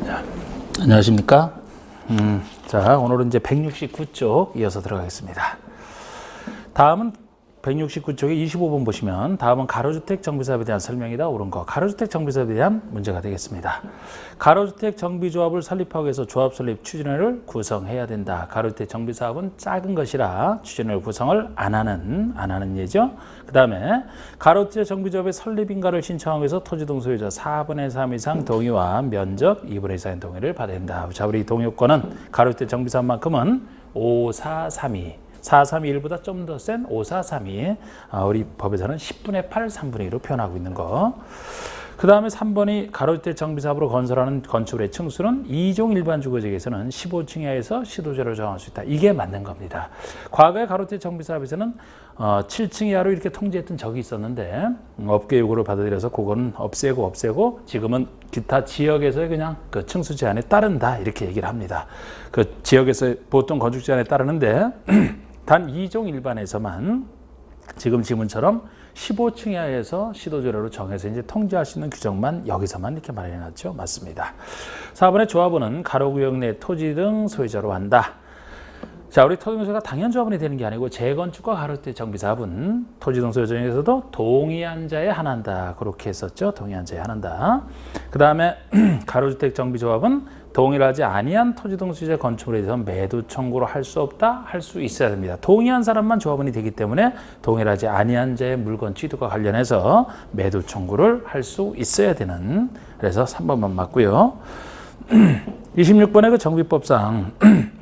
자, 안녕하십니까? 자, 오늘은 이제 169쪽 이어서 들어가겠습니다. 다음은 169쪽에 25번 보시면 다음은 가로주택 정비사업에 대한 설명이다. 옳은 거. 가로주택 정비사업에 대한 문제가 되겠습니다. 가로주택 정비조합을 설립하기 위해서 조합 설립 추진회를 구성해야 된다. 가로주택 정비사업은 작은 것이라 추진회 구성을 안 하는 예죠. 그 다음에 가로주택 정비조합의 설립인가를 신청하기 위해서 토지동 소유자 4분의 3 이상 동의와 면적 2분의 2 이상의 동의를 받아야 된다. 자, 우리 동의요건은 가로주택 정비사업만큼은 5, 4, 3, 2. 4, 3, 2, 1보다 좀 더 센 5, 4, 3, 2. 우리 법에서는 10분의 8, 3분의 2로 표현하고 있는 거. 그 다음에 3번이 가로주택 정비사업으로 건설하는 건축물의 층수는 2종 일반 주거지역에서는 15층 이하에서 시도제로 정할 수 있다. 이게 맞는 겁니다. 과거에 가로주택 정비사업에서는 7층 이하로 이렇게 통제했던 적이 있었는데 업계 요구를 받아들여서 그거는 없애고 지금은 기타 지역에서의 그냥 그 층수 제한에 따른다 이렇게 얘기를 합니다. 그 지역에서 보통 건축 제한에 따르는데 단 2종 일반에서만 지금 지문처럼 15층 이하에서 시도제로로 정해서 이제 통제할 수 있는 규정만 여기서만 이렇게 마련해놨죠. 맞습니다. 4번의 조합원은 가로구역 내 토지 등 소유자로 한다. 자, 우리 토지 등 소유가 당연 조합원이 되는 게 아니고 재건축과 가로주택 정비사업은 토지 등 소유자 중에서도 동의한 자에 한한다. 그렇게 했었죠. 동의한 자에 한한다. 그 다음에 가로주택 정비조합은 동의를 하지 아니한 토지 등 소유자 건축물에 대해서 매도 청구를 할 수 없다, 할 수 있어야 됩니다. 동의한 사람만 조합원이 되기 때문에 동의를 하지 아니한 자의 물건 취득과 관련해서 매도 청구를 할 수 있어야 되는, 그래서 3번만 맞고요. 26번의 그 정비법상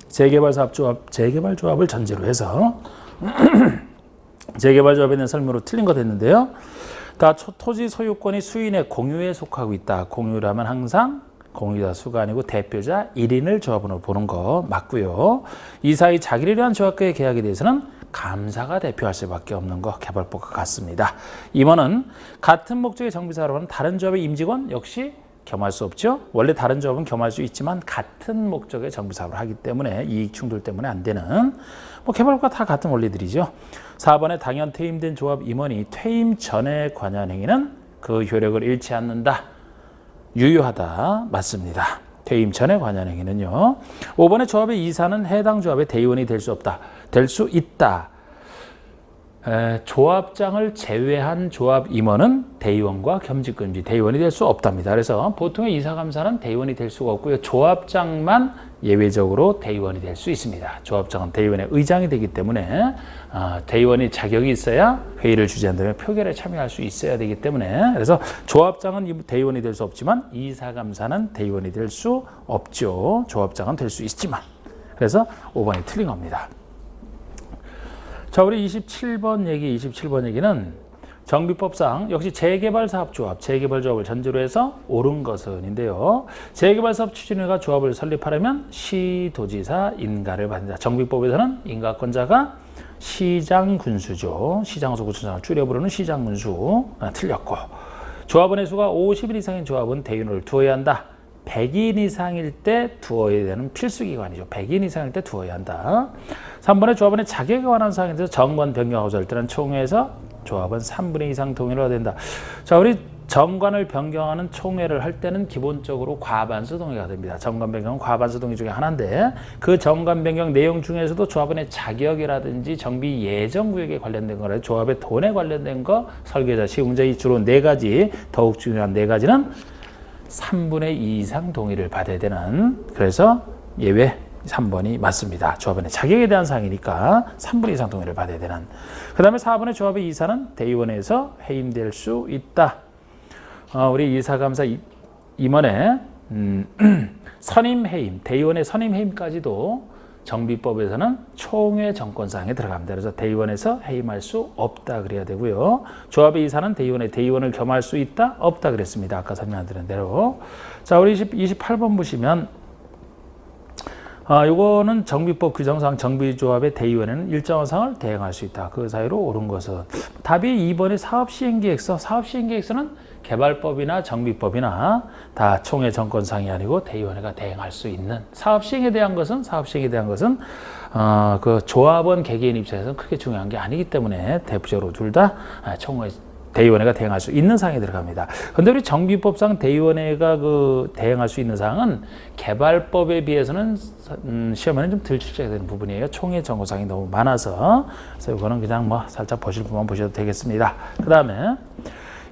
재개발 조합을 전제로 해서 재개발 조합에 대한 설명으로 틀린 거 됐는데요. 다 토지 소유권이 수인의 공유에 속하고 있다. 공유라면 항상 공유자 수가 아니고 대표자 1인을 조합원으로 보는 거 맞고요. 이 사이 자기를 위한 조합과의 계약에 대해서는 감사가 대표할 수밖에 없는 거 개발법과 같습니다. 2번은 같은 목적의 정비사업은 다른 조합의 임직원 역시 겸할 수 없죠. 원래 다른 조합은 겸할 수 있지만 같은 목적의 정비사업을 하기 때문에 이익 충돌 때문에 안 되는 개발법과 다 같은 원리들이죠. 4번에 당연 퇴임된 조합 임원이 퇴임 전에 관여한 행위는 그 효력을 잃지 않는다. 유효하다. 맞습니다. 퇴임 전에 관여한 행위는요. 5번의 조합의 이사는 해당 조합의 대의원이 될 수 없다. 될 수 있다. 조합장을 제외한 조합 임원은 대의원과 겸직금지, 대의원이 될 수 없답니다. 그래서 보통의 이사감사는 대의원이 될 수가 없고요. 조합장만 예외적으로 대의원이 될 수 있습니다. 조합장은 대의원의 의장이 되기 때문에 대의원이 자격이 있어야 회의를 주재한다면 표결에 참여할 수 있어야 되기 때문에, 그래서 조합장은 대의원이 될 수 없지만 이사감사는 대의원이 될 수 없죠. 조합장은 될 수 있지만. 그래서 5번이 틀린 겁니다. 자, 우리 27번 얘기는 정비법상 역시 재개발사업조합, 재개발조합을 전제로 해서 옳은 것은인데요. 재개발사업 추진회가 조합을 설립하려면 시도지사 인가를 받는다. 정비법에서는 인가권자가 시장군수죠. 시장소 구청장을 줄여 부르는 시장군수. 틀렸고, 조합원의 수가 50인 이상인 조합은 대의원을 두어야 한다. 100인 이상일 때 두어야 되는 필수기관이죠. 100인 이상일 때 두어야 한다. 3번의 조합원의 자격에 관한 사항에 대해서 정관 변경하고자 할 때는 총회에서 조합은 3분의 2 이상 동의를 해야 된다. 자, 우리 정관을 변경하는 총회를 할 때는 기본적으로 과반수 동의가 됩니다. 정관 변경은 과반수 동의 중에 하나인데 그 정관 변경 내용 중에서도 조합원의 자격이라든지 정비 예정 구역에 관련된 거라 조합의 돈에 관련된 거, 설계자, 시공자 이 주로 4가지, 더욱 중요한 4가지는 3분의 2 이상 동의를 받아야 되는, 그래서 예외 3번이 맞습니다. 조합원의 자격에 대한 사항이니까 3분의 2 이상 동의를 받아야 되는. 그 다음에 4번의 조합의 이사는 대의원에서 해임될 수 있다. 우리 이사감사 임원의 선임 해임, 대의원의 선임 해임까지도 정비법에서는 총회 정권사항에 들어갑니다. 그래서 대의원에서 해임할 수 없다 그래야 되고요. 조합의 이사는 대의원을 겸할 수 있다? 없다 그랬습니다. 아까 설명드린 대로. 자, 우리 28번 보시면 이거는 정비법 규정상 정비조합의 대의원에는 일정한 사항을 대행할 수 있다. 그 사이로 옳은 것은 답이 2번의 사업시행계획서. 사업시행계획서는 개발법이나 정비법이나 다 총회 정권상이 아니고 대의원회가 대행할 수 있는, 사업시행에 대한 것은 그 조합원 개개인 입장에서는 크게 중요한 게 아니기 때문에 대표적으로 둘 다 총회 대의원회가 대행할 수 있는 사항이 들어갑니다. 그런데 우리 정비법상 대의원회가 대행할 수 있는 사항은 개발법에 비해서는 시험에는 좀 덜 출제가 되는 부분이에요. 총회 정보사항이 너무 많아서. 그래서 이거는 그냥 뭐 살짝 보실 분만 보셔도 되겠습니다. 그 다음에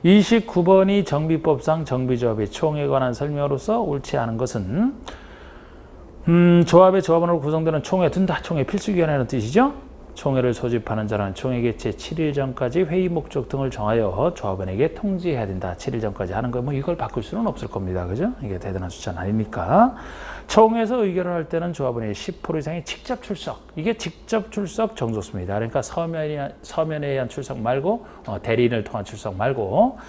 29번이 정비법상 정비조합의 총회에 관한 설명으로서 옳지 않은 것은 조합의 조합원으로 구성되는 총회 든다. 총회 필수기관이라는 뜻이죠. 총회를 소집하는 자는 총회 개최 7일 전까지 회의 목적 등을 정하여 조합원에게 통지해야 된다. 7일 전까지 하는 거 뭐 이걸 바꿀 수는 없을 겁니다. 그죠? 이게 대단한 숫자는 아니니까. 총회에서 의결을 할 때는 조합원의 10% 이상이 직접 출석. 이게 직접 출석 정도수입니다. 그러니까 서면에 의한 출석 말고 대리인을 통한 출석 말고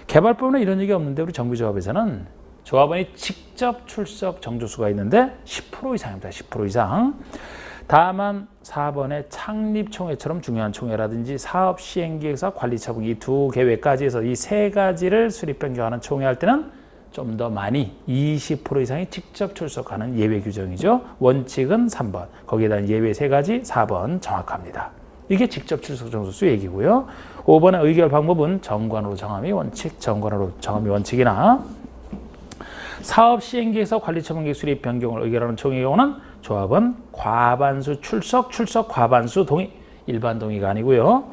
개발법은 이런 얘기 없는데 우리 정비조합에서는 조합원이 직접 출석 정도수가 있는데 10% 이상입니다. 10% 이상. 다만 4번의 창립총회처럼 중요한 총회라든지 사업시행기획사 관리처분 이 두 계획까지 해서 이 세 가지를 수립 변경하는 총회할 때는 좀 더 많이 20% 이상이 직접 출석하는 예외 규정이죠. 원칙은 3번, 거기에 대한 예외 3가지 4번 정확합니다. 이게 직접 출석 정도수 얘기고요. 5번의 의결 방법은 정관으로 정함이 원칙, 정관으로 정함이 원칙이나 사업 시행기획서 관리처분계획 수립 변경을 의결하는 총회의 경우는 조합은 과반수 출석 과반수 동의, 일반 동의가 아니고요.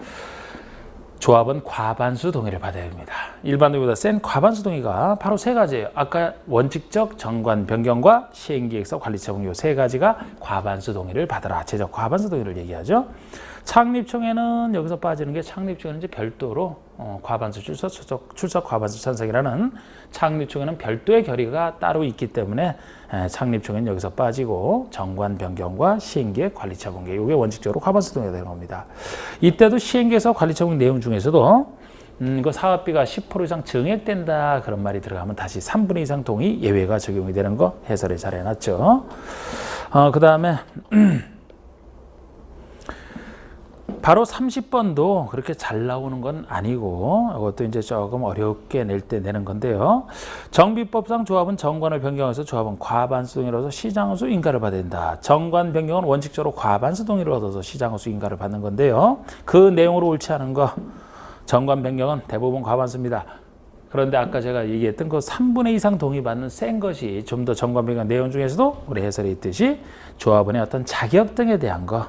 조합은 과반수 동의를 받아야 됩니다. 일반 동의보다 센 과반수 동의가 바로 3가지예요. 아까 원칙적 정관 변경과 시행기획서 관리처분 요 3가지가 과반수 동의를 받아라. 제적 과반수 동의를 얘기하죠. 창립총회는 여기서 빠지는 게 창립총회는 이제 별도로 과반수 출석 과반수 찬성이라는 창립총회는 별도의 결의가 따로 있기 때문에 창립총회는 여기서 빠지고 정관 변경과 시행계획 관리처분계획 이게 원칙적으로 과반수 동의가 되는 겁니다. 이때도 시행계획서 관리처분 내용 중에서도 그 사업비가 10% 이상 증액된다 그런 말이 들어가면 다시 3분의 2 이상 동의 예외가 적용이 되는 거 해설을 잘 해놨죠. 그 다음에 바로 30번도 그렇게 잘 나오는 건 아니고 이것도 이제 조금 어렵게 낼 때 내는 건데요. 정비법상 조합은 정관을 변경해서 조합은 과반수 동의를 얻어서 시장수 인가를 받아야 된다. 정관 변경은 원칙적으로 과반수 동의를 얻어서 시장수 인가를 받는 건데요. 그 내용으로 옳지 않은 거 정관 변경은 대부분 과반수입니다. 그런데 아까 제가 얘기했던 그 3분의 2 이상 동의받는 센 것이 좀 더 정관 변경 내용 중에서도 우리 해설에 있듯이 조합원의 어떤 자격 등에 대한 거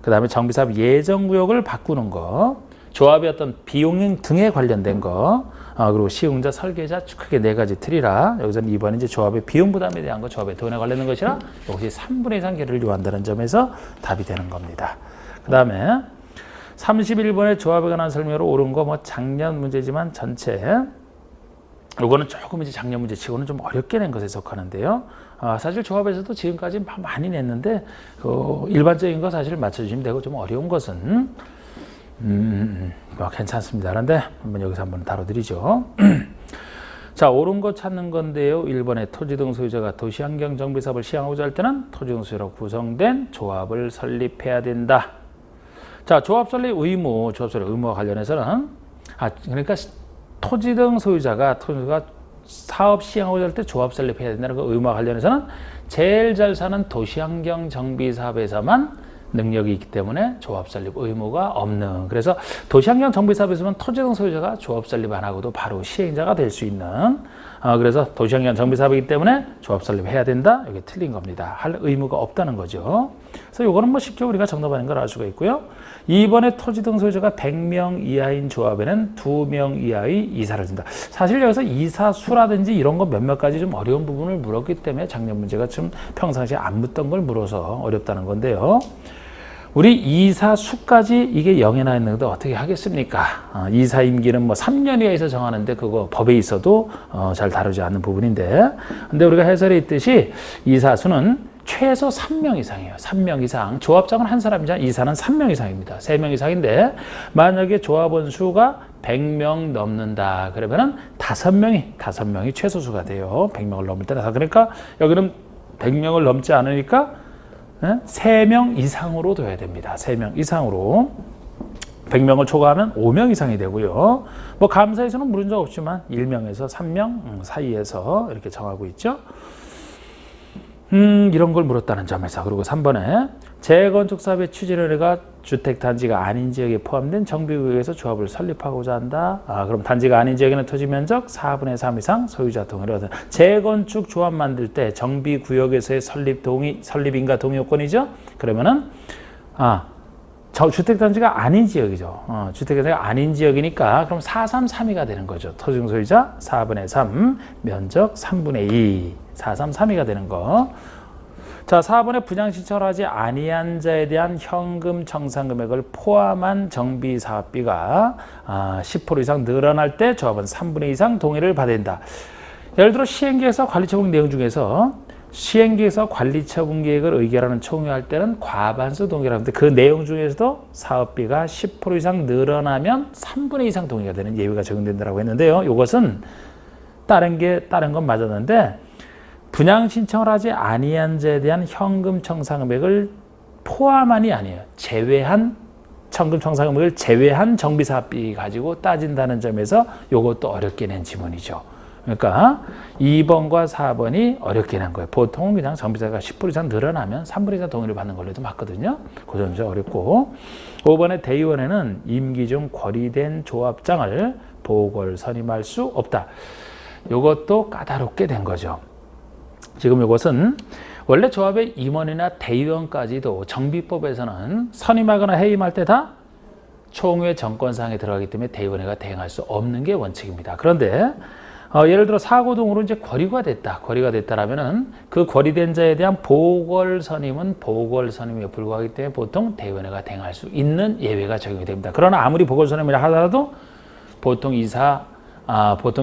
그 다음에 정비사업 예정구역을 바꾸는 거, 조합의 어떤 비용 등에 관련된 거, 그리고 시행자, 설계자 크게 4가지 틀이라 여기서는 2번은 이제 조합의 비용 부담에 대한 거, 조합의 돈에 관련된 것이라 역시 3분의 2 이상 결의를 요한다는 점에서 답이 되는 겁니다. 그 다음에 31번의 조합에 관한 설명으로 옳은 거 뭐 작년 문제지만 전체 이거는 조금 이제 작년 문제 치고는 좀 어렵게 낸 것에 속하는데요. 사실 조합에서도 지금까지 많이 냈는데 일반적인 거 사실 맞춰주시면 되고 좀 어려운 것은 뭐 괜찮습니다. 그런데 여기서 한번 다뤄드리죠. 자, 옳은 거 찾는 건데요. 1번에 토지 등 소유자가 도시환경 정비 사업을 시행하고자 할 때는 토지 등 소유로 구성된 조합을 설립해야 된다. 자, 조합 설립 의무, 조합 설립 의무와 관련해서는 그러니까 토지 등 소유자가 사업 시행하고자 할 때 조합 설립해야 된다는 그 의무와 관련해서는 제일 잘 사는 도시환경 정비 사업에서만 능력이 있기 때문에 조합 설립 의무가 없는, 그래서 도시환경 정비 사업에서만 토지 등 소유자가 조합 설립 안 하고도 바로 시행자가 될 수 있는 그래서 도시환경 정비 사업이기 때문에 조합 설립해야 된다. 이게 틀린 겁니다. 할 의무가 없다는 거죠. 그래서 이거는 뭐 쉽게 우리가 정답 아닌 걸 알 수가 있고요. 2번에 토지 등 소유자가 100명 이하인 조합에는 2명 이하의 이사를 준다. 사실 여기서 이사 수라든지 이런 거 몇몇 가지 좀 어려운 부분을 물었기 때문에 작년 문제가 좀 평상시에 안 묻던 걸 물어서 어렵다는 건데요. 우리 이사 수까지 이게 0에 나 있는데 어떻게 하겠습니까? 이사 임기는 뭐 3년 이하에서 정하는데 그거 법에 있어도 잘 다루지 않는 부분인데, 근데 우리가 해설에 있듯이 이사 수는 최소 3명 이상이에요. 3명 이상. 조합장은 한 사람이잖아요. 이사는 3명 이상입니다. 3명 이상인데 만약에 조합원 수가 100명 넘는다. 그러면은 5명이 최소수가 돼요. 100명을 넘을 때는. 그러니까 여기는 100명을 넘지 않으니까 3명 이상으로 둬야 됩니다. 3명 이상으로. 100명을 초과하면 5명 이상이 되고요. 뭐 감사에서는 물은 적 없지만 1명에서 3명 사이에서 이렇게 정하고 있죠. 이런 걸 물었다는 점에서. 그리고 3번에 재건축 사업의 추진위원회가 주택단지가 아닌 지역에 포함된 정비구역에서 조합을 설립하고자 한다. 그럼 단지가 아닌 지역에는 토지 면적 4분의 3 이상 소유자 동의를 얻은 재건축 조합 만들 때 정비구역에서의 설립인가 동의 요건이죠. 그러면은 주택단지가 아닌 지역이죠. 주택단지가 아닌 지역이니까 그럼 4,3,3,2가 되는 거죠. 토지 소유자 4분의 3, 면적 3분의 2, 4,3,3,2가 되는 거. 자, 4번에 분양 신청을 하지 아니한 자에 대한 현금 청산 금액을 포함한 정비 사업비가 10% 이상 늘어날 때 조합은 3분의 2 이상 동의를 받아야 된다. 예를 들어 시행계획서 관리처분 내용 중에서 시행계획서 관리처분 계획을 의결하는 총회할 때는 과반수 동의를 하는데 그 내용 중에서도 사업비가 10% 이상 늘어나면 3분의 2 이상 동의가 되는 예외가 적용된다고 했는데요. 이것은 다른 건 맞았는데 분양 신청을 하지 아니한 자에 대한 현금 청산 금액을 포함한이 아니에요. 제외한 현금 청산 금액을 제외한 정비 사업비 가지고 따진다는 점에서 이것도 어렵게 낸 지문이죠. 그러니까 2번과 4번이 어렵게 낸 거예요. 보통은 그냥 정비사가 10% 이상 늘어나면 3분의 2 이상 동의를 받는 걸로도 맞거든요. 그 점이 좀 어렵고 5번의 대의원회는 임기 중 거리된 조합장을 보궐 선임할 수 없다. 이것도 까다롭게 된 거죠. 지금 이것은 원래 조합의 임원이나 대의원까지도 정비법에서는 선임하거나 해임할 때 다 총회 정권사항에 들어가기 때문에 대의원회가 대행할 수 없는 게 원칙입니다. 그런데 예를 들어 사고 등으로 이제 거리가 됐다라면은 그 거리된 자에 대한 보궐 선임은 보궐 선임에 불과하기 때문에 보통 대의원회가 대행할 수 있는 예외가 적용이 됩니다. 그러나 아무리 보궐 선임이라 하더라도 보통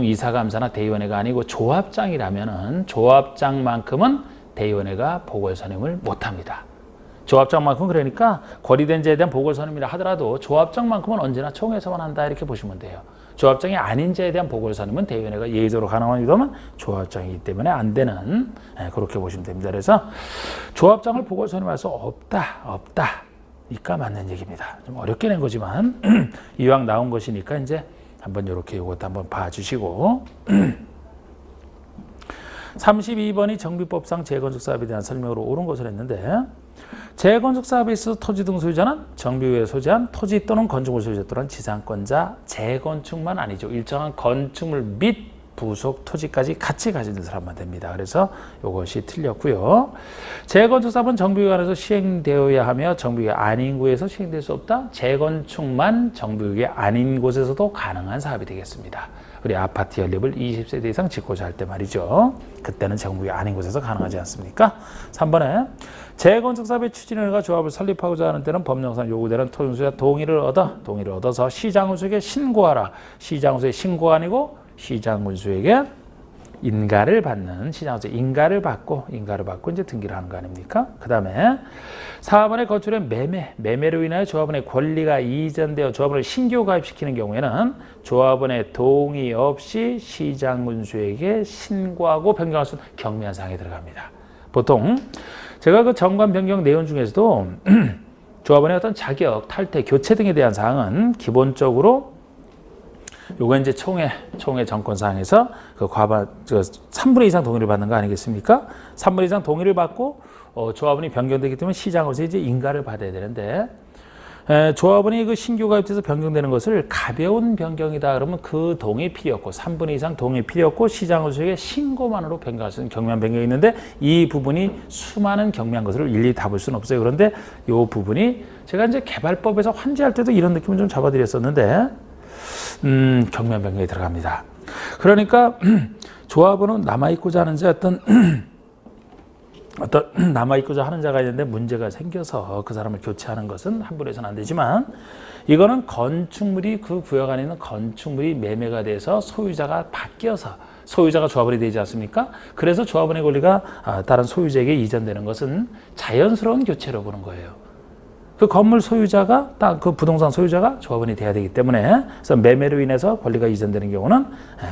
이사감사나 대의원회가 아니고 조합장이라면은 조합장만큼은 대의원회가 보궐선임을 못합니다. 조합장만큼 그러니까 거리된 자에 대한 보궐선임이라 하더라도 조합장만큼은 언제나 총회에서만 한다 이렇게 보시면 돼요. 조합장이 아닌 자에 대한 보궐선임은 대의원회가 예의대로 가능한 이유는 조합장이기 때문에 안 되는 그렇게 보시면 됩니다. 그래서 조합장을 보궐선임할 수 없다니까 맞는 얘기입니다. 좀 어렵게 낸 거지만 이왕 나온 것이니까 이제 한번 이렇게 이것도 한번 봐주시고 32번이 정비법상 재건축 사업에 대한 설명으로 옳은 것을 했는데 재건축 사업에 있어서 토지 등 소유자는 정비구역에 소재한 토지 또는 건축물 소유자 또는 지상권자 재건축만 아니죠. 일정한 건축물 및 부속 토지까지 같이 가지는 사람만 됩니다. 그래서 이것이 틀렸고요. 재건축 사업은 정비구역 안에서 시행되어야 하며 정비구역 아닌 곳에서 시행될 수 없다. 재건축만 정비구역이 아닌 곳에서도 가능한 사업이 되겠습니다. 우리 아파트 연립을 20세대 이상 짓고자 할 때 말이죠. 그때는 정비구역 아닌 곳에서 가능하지 않습니까? 3번에 재건축 사업의 추진위원회가 조합을 설립하고자 하는 때는 법령상 요구되는 토지소유자 동의를 얻어서 시장군수에게 신고하라. 시장군수의 신고가 아니고 시장군수에게 인가를 받는 시장군수 인가를 받고 이제 등기를 하는 거 아닙니까? 그 다음에 4번에 거출된 매매로 인하여 조합원의 권리가 이전되어 조합원을 신규 가입시키는 경우에는 조합원의 동의 없이 시장군수에게 신고하고 변경할 수 있는 경미한 사항이 들어갑니다. 보통 제가 그 정관 변경 내용 중에서도 조합원의 어떤 자격, 탈퇴, 교체 등에 대한 사항은 기본적으로 요거 이제 총회 정권사항에서 그 3분의 2 이상 동의를 받는 거 아니겠습니까? 3분의 2 이상 동의를 받고 조합원이 변경되기 때문에 시장으로서 이제 인가를 받아야 되는데 조합원이 그 신규 가입돼서 변경되는 것을 가벼운 변경이다 그러면 그 동의 필요 없고 3분의 2 이상 동의 필요 없고 시장으로서의 신고만으로 변경할 수 있는 경미한 변경이 있는데 이 부분이 수많은 경미한 것을 일일이 다 볼 수는 없어요. 그런데 이 부분이 제가 이제 개발법에서 환지할 때도 이런 느낌을 좀 잡아드렸었는데 경미한 변경이 들어갑니다. 그러니까 조합원은 남아있고자 하는 자 어떤 남아있고자 하는 자가 있는데 문제가 생겨서 그 사람을 교체하는 것은 함부로 해서는 안 되지만 이거는 건축물이 그 구역 안에 있는 건축물이 매매가 돼서 소유자가 바뀌어서 소유자가 조합원이 되지 않습니까? 그래서 조합원의 권리가 다른 소유자에게 이전되는 것은 자연스러운 교체로 보는 거예요. 그 건물 소유자가 딱 그 부동산 소유자가 조합원이 돼야 되기 때문에 그래서 매매로 인해서 권리가 이전되는 경우는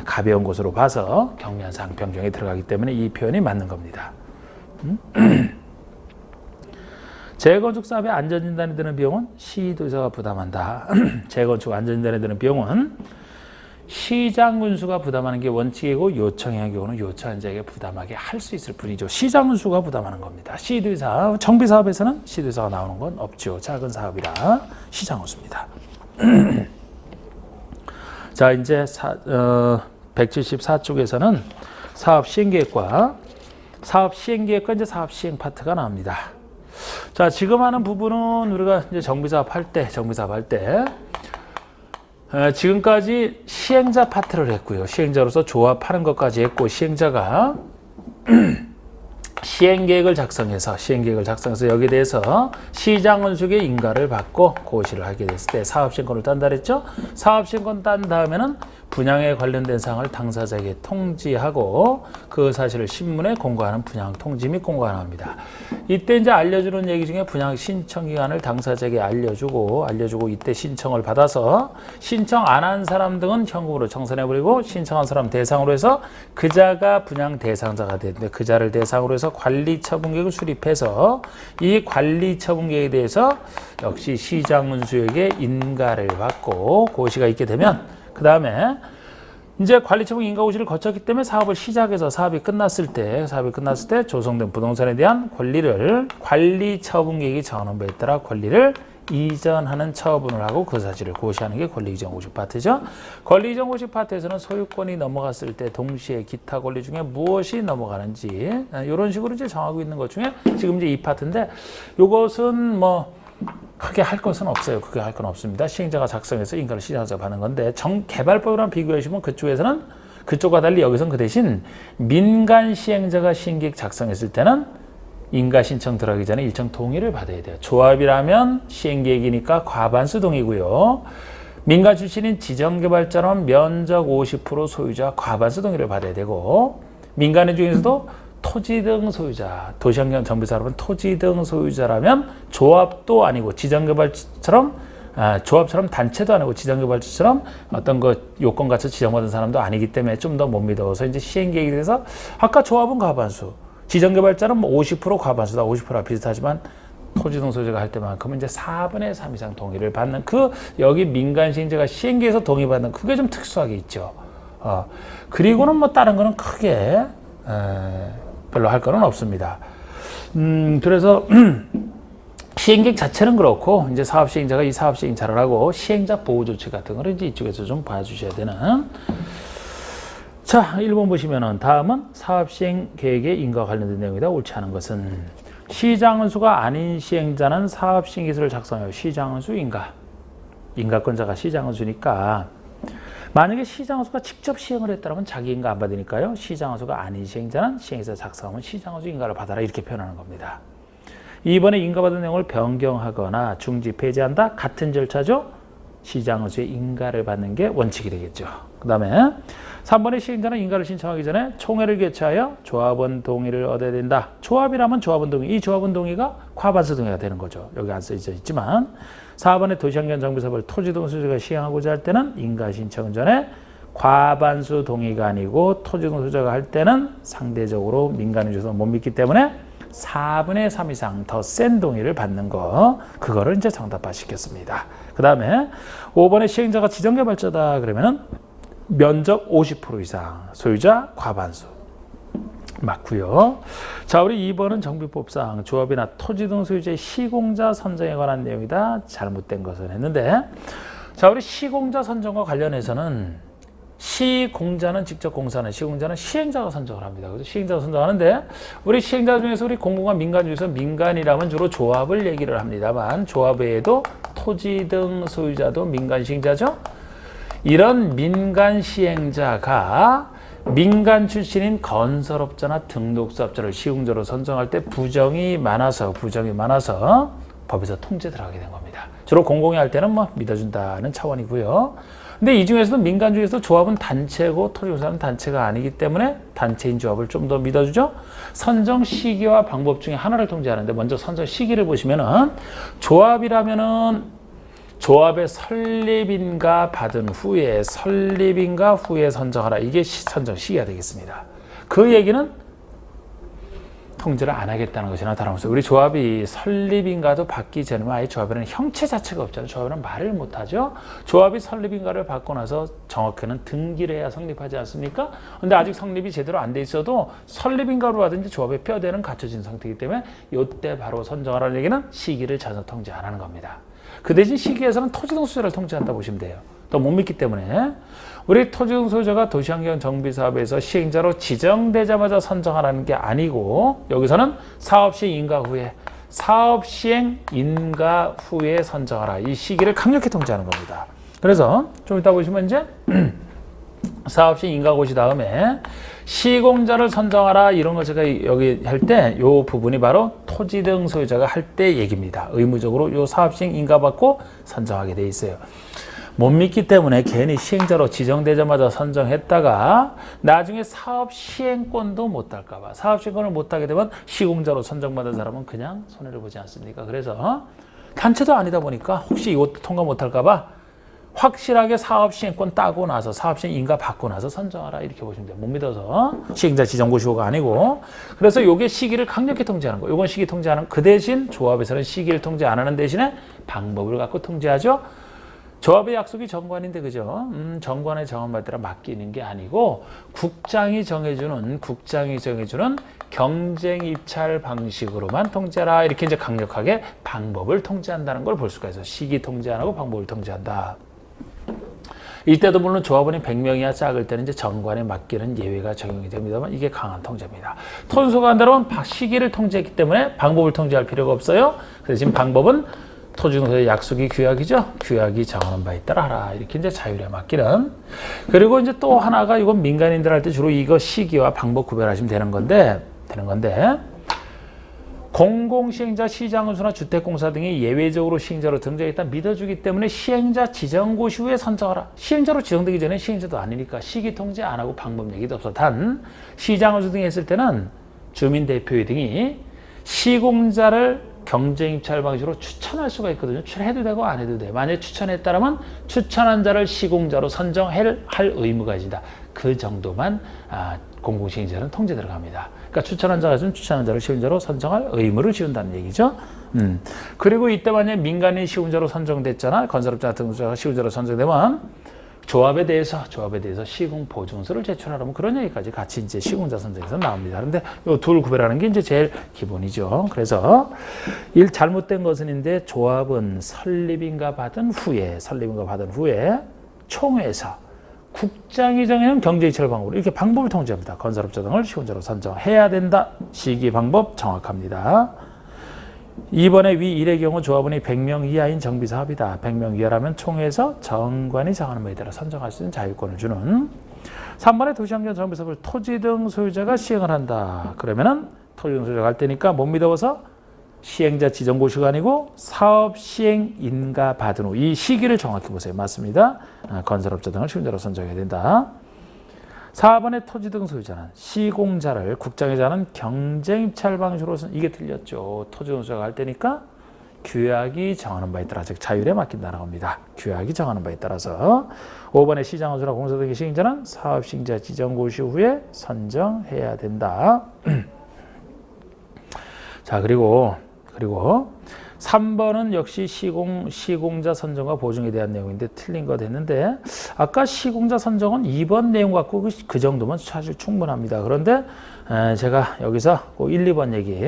가벼운 것으로 봐서 경미한 사항 변경에 들어가기 때문에 이 표현이 맞는 겁니다. 재건축 사업에 안전진단이 드는 비용은 시도지사가 부담한다. 재건축 안전진단이 드는 비용은 시장군수가 부담하는 게 원칙이고 요청의 경우는 요청한 자에게 부담하게 할 수 있을 뿐이죠. 시장군수가 부담하는 겁니다. 시도의사, 정비사업에서는 시도의사가 나오는 건 없죠. 작은 사업이라 시장군수입니다. 자, 이제 174쪽에서는 사업시행계획과 이제 사업시행 파트가 나옵니다. 자, 지금 하는 부분은 우리가 이제 정비사업 할 때 지금까지 시행자 파트를 했고요. 시행자로서 조합하는 것까지 했고, 시행자가 시행계획을 작성해서 여기에 대해서 시장원수의 인가를 받고 고시를 하게 됐을 때 사업시행권을 딴다 그랬죠. 사업시행권 딴 다음에는 분양에 관련된 사항을 당사자에게 통지하고 그 사실을 신문에 공고하는 분양 통지 및 공고가 나옵니다. 이때 이제 알려주는 얘기 중에 분양 신청 기간을 당사자에게 알려주고 이때 신청을 받아서 신청 안 한 사람 등은 현금으로 청산해버리고 신청한 사람 대상으로 해서 그자가 분양 대상자가 되는데 그자를 대상으로 해서 관리처분계획을 수립해서 이 관리처분계획에 대해서 역시 시장문수에게 인가를 받고 고시가 있게 되면 그 다음에 이제 관리처분 인가고시를 거쳤기 때문에 사업을 시작해서 사업이 끝났을 때 조성된 부동산에 대한 권리를 관리처분계획이 정하는 바에 따라 권리를 이전하는 처분을 하고 그 사실을 고시하는 게 권리이전고시 파트죠. 권리이전고시 파트에서는 소유권이 넘어갔을 때 동시에 기타 권리 중에 무엇이 넘어가는지 이런 식으로 이제 정하고 있는 것 중에 지금 이제 이 파트인데 이것은 뭐 크게 할 것은 없어요. 크게 할 건 없습니다. 시행자가 작성해서 인가를 시장자가 받는 건데 개발법이랑 비교해 보시면 그쪽에서는 그쪽과 달리 여기서는 그 대신 민간 시행자가 시행계획 작성했을 때는 인가 신청 들어가기 전에 일정 동의를 받아야 돼요. 조합이라면 시행계획이니까 과반수 동의고요. 민간 출신인 지정개발자는 면적 50% 소유자 과반수 동의를 받아야 되고 민간인 중에서도 토지 등 소유자, 도시환경 정비사업은 토지 등 소유자라면 조합도 아니고 지정개발처럼 조합처럼 단체도 아니고 지정개발처럼 어떤 그 요건 같이 지정받은 사람도 아니기 때문에 좀 더 못 믿어서 이제 시행계획에 대해서 아까 조합은 과반수, 지정개발자는 뭐 50% 과반수다, 50%와 비슷하지만 토지 등 소유자가 할 때만큼은 이제 4분의 3 이상 동의를 받는 여기 민간 시행자가 시행계획에서 동의받는 그게 좀 특수하게 있죠. 그리고는 뭐 다른 거는 크게 별로 할 거는 없습니다. 그래서 시행계획 자체는 그렇고 이제 사업 시행자가 이 사업 시행 잘 하고 시행자 보호 조치 같은 거를 이제 이쪽에서 좀 봐주셔야 되는. 자, 1번 보시면은 다음은 사업 시행 계획의 인가와 관련된 내용이다. 옳지 않은 것은 시장은수가 아닌 시행자는 사업 시행 기술을 작성해요. 시장은수 인가권자가 시장은수니까. 만약에 시장원수가 직접 시행을 했다면 자기 인가 안 받으니까요. 시장원수가 아닌 시행자는 시행에서 작성하면 시장원수 인가를 받아라 이렇게 표현하는 겁니다. 2번에 인가받은 내용을 변경하거나 중지 폐지한다. 같은 절차죠. 시장원수의 인가를 받는 게 원칙이 되겠죠. 그 다음에 3번의 시행자는 인가를 신청하기 전에 총회를 개최하여 조합원 동의를 얻어야 된다. 조합이라면 조합원 동의. 이 조합원 동의가 과반수 동의가 되는 거죠. 여기 안 써져 있지만 4번의 도시환경 정비사업을 토지 등 소유자가 시행하고자 할 때는 인가 신청 전에 과반수 동의가 아니고 토지 등 소유자가 할 때는 상대적으로 민간인 중에서 못 믿기 때문에 4분의 3 이상 더 센 동의를 받는 거 그거를 이제 정답화 시켰습니다. 그 다음에 5번의 시행자가 지정개발자다 그러면은 면적 50% 이상 소유자 과반수 맞고요. 자, 우리 2번은 정비법상 조합이나 토지 등 소유자의 시공자 선정에 관한 내용이다. 잘못된 것을 했는데 자, 우리 시공자 선정과 관련해서는 시공자는 직접 공사하는 시공자는 시행자가 선정을 합니다. 그래서 시행자가 선정하는데 우리 시행자 중에서 우리 공공과 민간 중에서 민간이라면 주로 조합을 얘기를 합니다만 조합 외에도 토지 등 소유자도 민간 시행자죠. 이런 민간 시행자가 민간 출신인 건설업자나 등록사업자를 시공자로 선정할 때 부정이 많아서 법에서 통제 들어가게 된 겁니다. 주로 공공이 할 때는 뭐 믿어준다는 차원이고요. 근데 이 중에서도 민간 중에서 조합은 단체고 토지공사는 단체가 아니기 때문에 단체인 조합을 좀 더 믿어주죠. 선정 시기와 방법 중에 하나를 통제하는데 먼저 선정 시기를 보시면은 조합이라면은 조합의 설립인가 받은 후에 선정하라. 이게 선정 시기가 되겠습니다. 그 얘기는 통제를 안 하겠다는 것이 나타나면서 우리 조합이 설립인가도 받기 전에 아예 조합에는 형체 자체가 없잖아요. 조합에는 말을 못하죠. 조합이 설립인가를 받고 나서 정확히는 등기를 해야 성립하지 않습니까? 근데 아직 성립이 제대로 안 돼 있어도 설립인가로 하든지 조합의 뼈대는 갖춰진 상태이기 때문에 이때 바로 선정하라는 얘기는 시기를 전혀 통제 안 하는 겁니다. 그 대신 시기에서는 토지 등 소유자를 통제한다 보시면 돼요. 또 못 믿기 때문에 우리 토지 등 소유자가 도시환경 정비 사업에서 시행자로 지정되자마자 선정하라는 게 아니고 여기서는 사업 시행 인가 후에 사업 시행 인가 후에 선정하라. 이 시기를 강력히 통제하는 겁니다. 그래서 좀 이따 보시면 이제 사업 시행 인가 고시 다음에 시공자를 선정하라 이런 걸 제가 여기 할 때 이 부분이 바로 토지 등 소유자가 할 때 얘기입니다. 의무적으로 이 사업 시행 인가 받고 선정하게 돼 있어요. 못 믿기 때문에 괜히 시행자로 지정되자마자 선정했다가 나중에 사업 시행권도 못 딸까 봐. 사업 시행권을 못 하게 되면 시공자로 선정받은 사람은 그냥 손해를 보지 않습니까? 그래서 단체도 아니다 보니까 혹시 이것도 통과 못 할까 봐 확실하게 사업 시행권 따고 나서 사업 시행 인가 받고 나서 선정하라 이렇게 보시면 돼요. 못 믿어서 시행자 지정고시호가 아니고. 그래서 요게 시기를 강력히 통제하는 거예요. 요건 시기 통제하는 그 대신 조합에서는 시기를 통제 안 하는 대신에 방법을 갖고 통제하죠. 조합의 약속이 정관인데 그죠? 정관의 정한에 따라 맡기는 게 아니고 국장이 정해주는 경쟁 입찰 방식으로만 통제하라 이렇게 이제 강력하게 방법을 통제한다는 걸 볼 수가 있어요. 시기 통제 안 하고 방법을 통제한다. 이때도 물론 조합원이 100명이야 작을 때는 이제 정관에 맡기는 예외가 적용이 됩니다만 이게 강한 통제입니다. 토지소가 한다면 시기를 통제했기 때문에 방법을 통제할 필요가 없어요. 그래서 지금 방법은 토지등소의 약속이 규약이죠. 규약이 정하는 바에 따라 하라. 이렇게 이제 자율에 맡기는. 그리고 이제 또 하나가 이건 민간인들 할 때 주로 이거 시기와 방법 구별하시면 되는 건데 공공시행자 시장운수나 주택공사 등이 예외적으로 시행자로 등장했다 믿어주기 때문에 시행자 지정고시 후에 선정하라. 시행자로 지정되기 전에 시행자도 아니니까 시기 통제 안 하고 방법 얘기도 없어. 단 시장운수 등이 했을 때는 주민대표 등이 시공자를 경쟁 입찰 방식으로 추천할 수가 있거든요. 추천해도 되고 안 해도 돼. 만약에 추천했다면 추천한 자를 시공자로 선정할 의무가 있다. 그 정도만 공공시행자는 통제 들어갑니다. 그러니까 추천한 자가 있으면 추천한 자를 시공자로 선정할 의무를 지운다는 얘기죠. 그리고 이때 만약에 민간인 시공자로 선정됐잖아. 건설업자 같은 자가 시공자로 선정되면 조합에 대해서 시공 보증서를 제출하라면 그런 얘기까지 같이 이제 시공자 선정에서 나옵니다. 그런데 이 둘 구별하는 게 이제 제일 기본이죠. 그래서 잘못된 것은인데 조합은 설립인가 받은 후에 총회에서 국장이 정해놓은 경제입찰 방법으로 이렇게 방법을 통제합니다. 건설업자 등을 시공자로 선정해야 된다. 시기 방법 정확합니다. 이번에 위 1의 경우 조합원이 100명 이하인 정비사업이다. 100명 이하라면 총회에서 정관이 정하는 바에 따라 선정할 수 있는 자율권을 주는. 3번에 도시환경 정비사업을 토지 등 소유자가 시행을 한다. 그러면은 토지 등 소유자가 할 때니까 못 믿어서 시행자 지정고시가 아니고 사업 시행 인가 받은 후 이 시기를 정확히 보세요. 맞습니다. 건설업자 등을 시공자로 선정해야 된다. 4번의 토지 등 소유자는 시공자를 국장이 정하는 경쟁 입찰 방식으로 이게 틀렸죠. 토지 등 소유자가 할 때니까 규약이 정하는 바에 따라 즉 자율에 맡긴다는 겁니다. 규약이 정하는 바에 따라서 5번의 시장원수나 공사 등의 시행자는 사업 시행자 지정 고시 후에 선정해야 된다. 자 그리고 3번은 역시 시공자 선정과 보증에 대한 내용인데 틀린 거 됐는데 아까 시공자 선정은 2번 내용 갖고 그 정도면 사실 충분합니다. 그런데 제가 여기서 1, 2번 얘기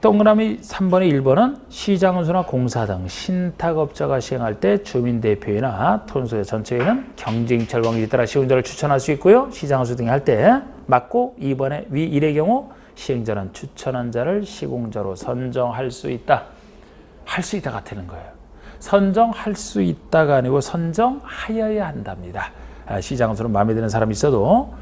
동그라미 3번에 1번은 시장운수나 공사 등 신탁업자가 시행할 때 주민대표이나 토지소유자 전체에는 경쟁입찰 방식에 따라 시공자를 추천할 수 있고요. 시장운수 등이 할 때 맞고 2번에 위 1의 경우 시행자는 추천한 자를 시공자로 선정할 수 있다. 할 수 있다가 되는 거예요. 선정할 수 있다가 아니고 선정하여야 한답니다. 시장운수는 마음에 드는 사람이 있어도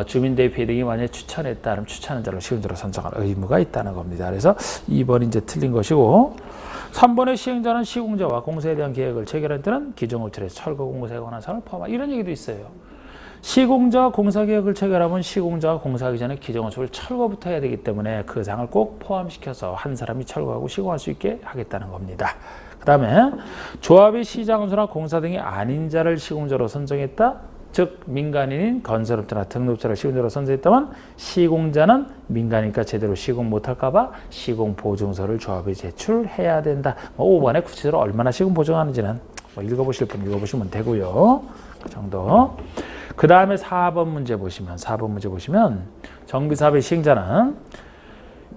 주민대표 등이 만약에 추천했다면 추천한 자를 시공자로 선정할 의무가 있다는 겁니다. 그래서 2번이 이제 틀린 것이고 3번의 시행자는 시공자와 공사에 대한 계획을 체결할 때는 기존업체에서 철거 공사에 관한 사항을 포함한 이런 얘기도 있어요. 시공자가 공사계획을 체결하면 시공자가 공사하기 전에 기존건축을 철거부터 해야 되기 때문에 그 사항을 꼭 포함시켜서 한 사람이 철거하고 시공할 수 있게 하겠다는 겁니다. 그 다음에 조합이 시장운수나 공사 등이 아닌 자를 시공자로 선정했다. 즉 민간인인 건설업자나 등록자를 시공자로 선정했다면 시공자는 민간이니까 제대로 시공 못할까 봐 시공보증서를 조합에 제출해야 된다. 5번에 구체적으로 얼마나 시공 보증하는지는 읽어보실 분 읽어보시면 되고요. 그 정도. 그 다음에 4번 문제 보시면 정비사업의 시행자는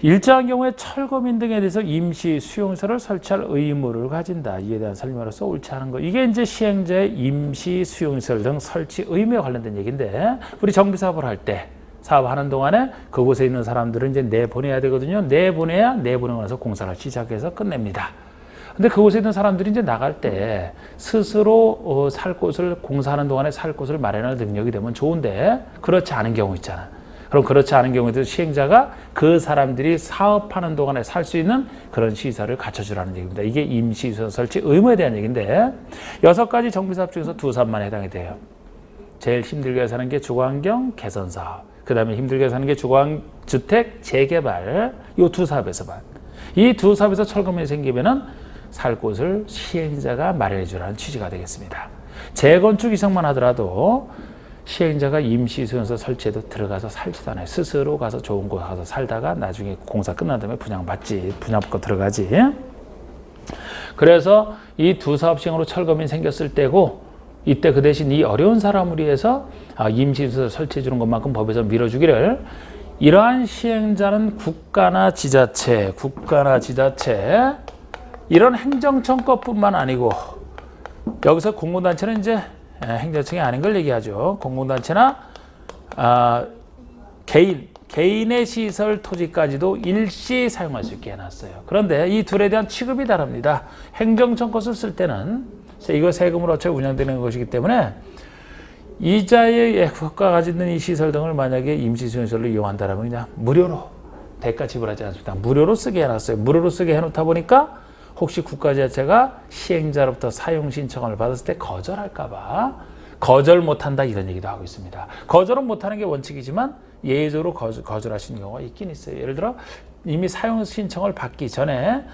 일정한 경우에 철거민 등에 대해서 임시 수용소를 설치할 의무를 가진다. 이에 대한 설명으로서 옳지 않은 거. 이게 이제 시행자의 임시 수용소 등 설치 의무에 관련된 얘기인데, 우리 정비사업을 할 때 사업하는 동안에 그곳에 있는 사람들은 이제 내보내야 되거든요. 내보내고 나서 공사를 시작해서 끝냅니다. 근데 그곳에 있는 사람들이 이제 나갈 때 스스로 살 곳을 공사하는 동안에 살 곳을 마련할 능력이 되면 좋은데, 그렇지 않은 경우 있잖아. 그럼 그렇지 않은 경우에도 시행자가 그 사람들이 사업하는 동안에 살 수 있는 그런 시설을 갖춰주라는 얘기입니다. 이게 임시시설 설치 의무에 대한 얘기인데, 6가지 정비사업 중에서 2사업만 해당이 돼요. 제일 힘들게 사는 게 주거환경 개선 사업, 그 다음에 힘들게 사는 게 주택 재개발, 이 2사업에서만. 이 2사업에서 철거민이 생기면은 살 곳을 시행자가 마련해 주라는 취지가 되겠습니다. 재건축 이상만 하더라도 시행자가 임시수용소 설치에도 들어가서 살지도 않아요. 스스로 가서 좋은 곳 가서 살다가 나중에 공사 끝난 다음에 분양받고 들어가지. 그래서 이 2사업 시행으로 철거민 생겼을 때고, 이때 그 대신 이 어려운 사람을 위해서 임시수용소 설치해 주는 것만큼 법에서 밀어주기를, 이러한 시행자는 국가나 지자체 이런 행정청 것뿐만 아니고, 여기서 공공단체는 이제 행정청이 아닌 걸 얘기하죠. 공공단체나 개인의 시설 토지까지도 일시 사용할 수 있게 해놨어요. 그런데 이 둘에 대한 취급이 다릅니다. 행정청 것을 쓸 때는 이거 세금으로 어차피 운영되는 것이기 때문에 이자의 효과가 가지는 이 시설 등을 만약에 임시수용소를 이용한다면 그냥 무료로 대가 지불하지 않습니다. 무료로 쓰게 해놨어요. 무료로 쓰게 해놓다 보니까 혹시 국가자체가 시행자로부터 사용 신청을 받았을 때 거절할까봐 거절 못한다, 이런 얘기도 하고 있습니다. 거절은 못하는 게 원칙이지만 예외적으로 거절할 수 있는 경우가 있긴 있어요. 예를 들어 이미 사용 신청을 받기 전에